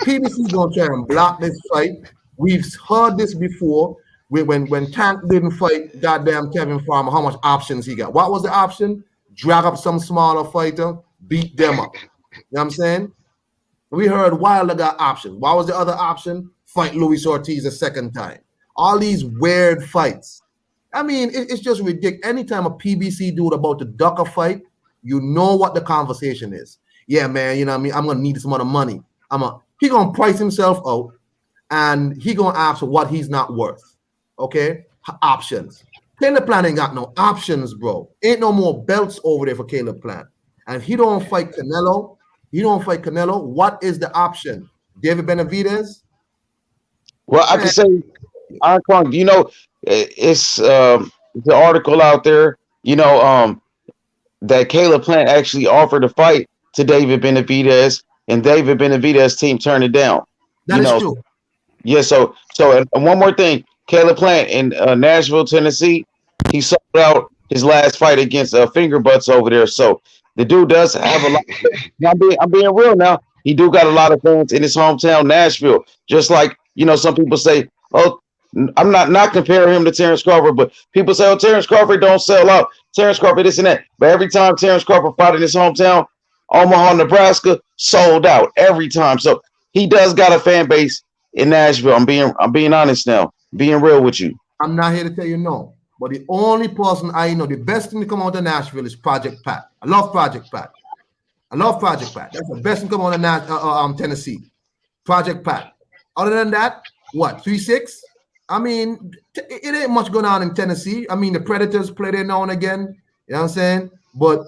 PBC's gonna try and block this fight. We've heard this before. When Tank didn't fight goddamn Kevin Farmer, how much options he got? What was the option? Drag up some smaller fighter, beat them up. You know what I'm saying? We heard Wilder got options. What was the other option? Fight Luis Ortiz a second time. All these weird fights. I mean, it's just ridiculous. Anytime a PBC dude about to duck a fight, you know what the conversation is. Yeah, man, you know what I mean? I'm going to need some other money. He going to price himself out, and he going to ask for what he's not worth. Okay? Options. Kayla Plant ain't got no options, bro. Ain't no more belts over there for Kayla Plant. And if he don't fight Canelo, what is the option? David Benavidez? Well, I can say, Icon, you know, it's the article out there, you know, that Kayla Plant actually offered a fight to David Benavidez, and David Benavidez' team turned it down. That is true. Yeah, so and one more thing, Kayla Plant in Nashville, Tennessee, he sold out his last fight against Finger Butts over there. So the dude does have a lot. I'm being real now. He do got a lot of fans in his hometown, Nashville. Just like, you know, some people say, oh, I'm not comparing him to Terrence Crawford, but people say, oh, Terrence Crawford don't sell out. Terrence Crawford, this and that. But every time Terrence Crawford fought in his hometown, Omaha, Nebraska, sold out every time. So he does got a fan base in Nashville. I'm being honest now, being real with you. I'm not here to tell you no, but the only person I know, the best thing to come out of Nashville is Project Pat. I love Project Pat. That's the best thing to come out of Tennessee. Project Pat. Other than that, what, 3-6? I mean, it ain't much going on in Tennessee. I mean, the Predators play there now and again. You know what I'm saying? But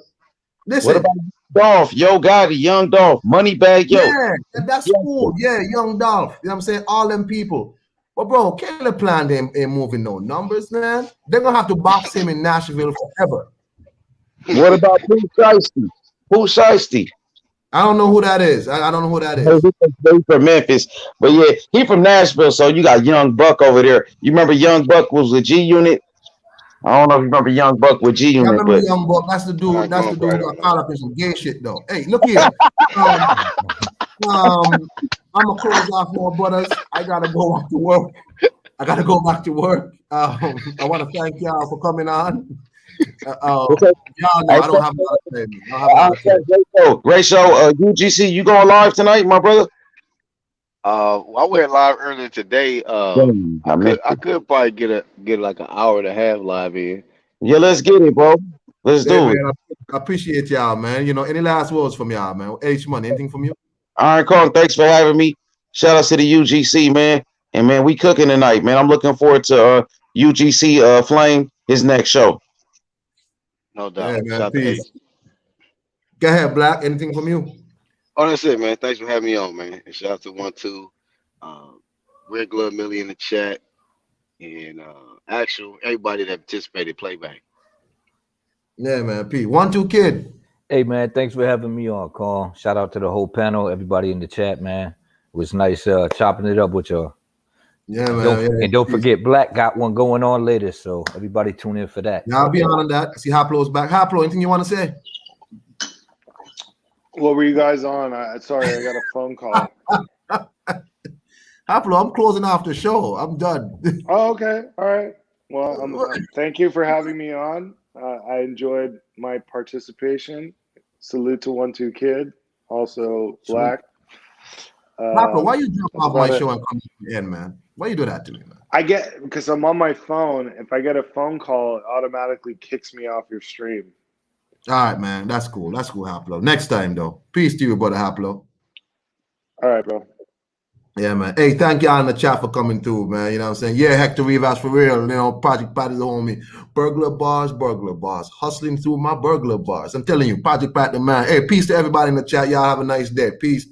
listen. What about Dolph? Yo Gotti, Young Dolph, Moneybag Yo. Yeah, that's cool. Yeah, Young Dolph. You know what I'm saying? All them people. But bro, Kayla Plant ain't moving no numbers, man. They're gonna have to box him in Nashville forever. What about Pooh Shiesty? Pooh Shiesty? I don't know who that is. I don't know who that is. He's from Memphis, but yeah, he from Nashville. So you got Young Buck over there. You remember Young Buck was with G Unit? I don't know if you remember Young Buck with G Unit. I remember Young Buck. That's the dude. That's the dude who got caught up in some gay shit, though. Hey, look here. I'm gonna close off more, brothers. I gotta go back to work. I want to thank y'all for coming on. Y'all know I don't have a lot to say. Great show. UGC, you going live tonight, my brother? I went live earlier today. I could probably get like an hour and a half live in. Yeah, let's get it, bro. Let's do it. Man, I appreciate y'all, man. You know, any last words from y'all, man? H Money, anything from you? Iron Kong, thanks for having me. Shout out to the UGC, man. And man, we cooking tonight, man. I'm looking forward to UGC Flame, his next show. No doubt. Yeah, man, peace. Go ahead, Black. Anything from you? Oh, that's it, man. Thanks for having me on, man. And shout out to 1-2, Red Glove Millie in the chat, and everybody that participated playback. Yeah, man. Peace. 1-2 Kid. Hey, man, thanks for having me on, Carl. Shout out to the whole panel, everybody in the chat, man. It was nice chopping it up with y'all. Yeah, man. And don't forget, Black got one going on later, so everybody tune in for that. Yeah, I'll be on that. I see Haplo's back. Haplo, anything you want to say? What were you guys on? Sorry, I got a phone call. Haplo, I'm closing off the show. I'm done. Oh, okay. All right. Well, thank you for having me on. I enjoyed my participation. Salute to 1-2 Kid. Also, Black. Haplo, why you jump off my show and come in, man? Why you do that to me, man? Because I'm on my phone. If I get a phone call, it automatically kicks me off your stream. All right, man. That's cool. That's cool, Haplo. Next time, though. Peace to you, brother Haplo. All right, bro. Yeah, man. Hey, thank y'all in the chat for coming through, man. You know what I'm saying? Yeah, Hector Rivas for real. You know, Project Pat is the homie. Burglar bars. Hustling through my burglar bars. I'm telling you, Project Pat the man. Hey, peace to everybody in the chat. Y'all have a nice day. Peace.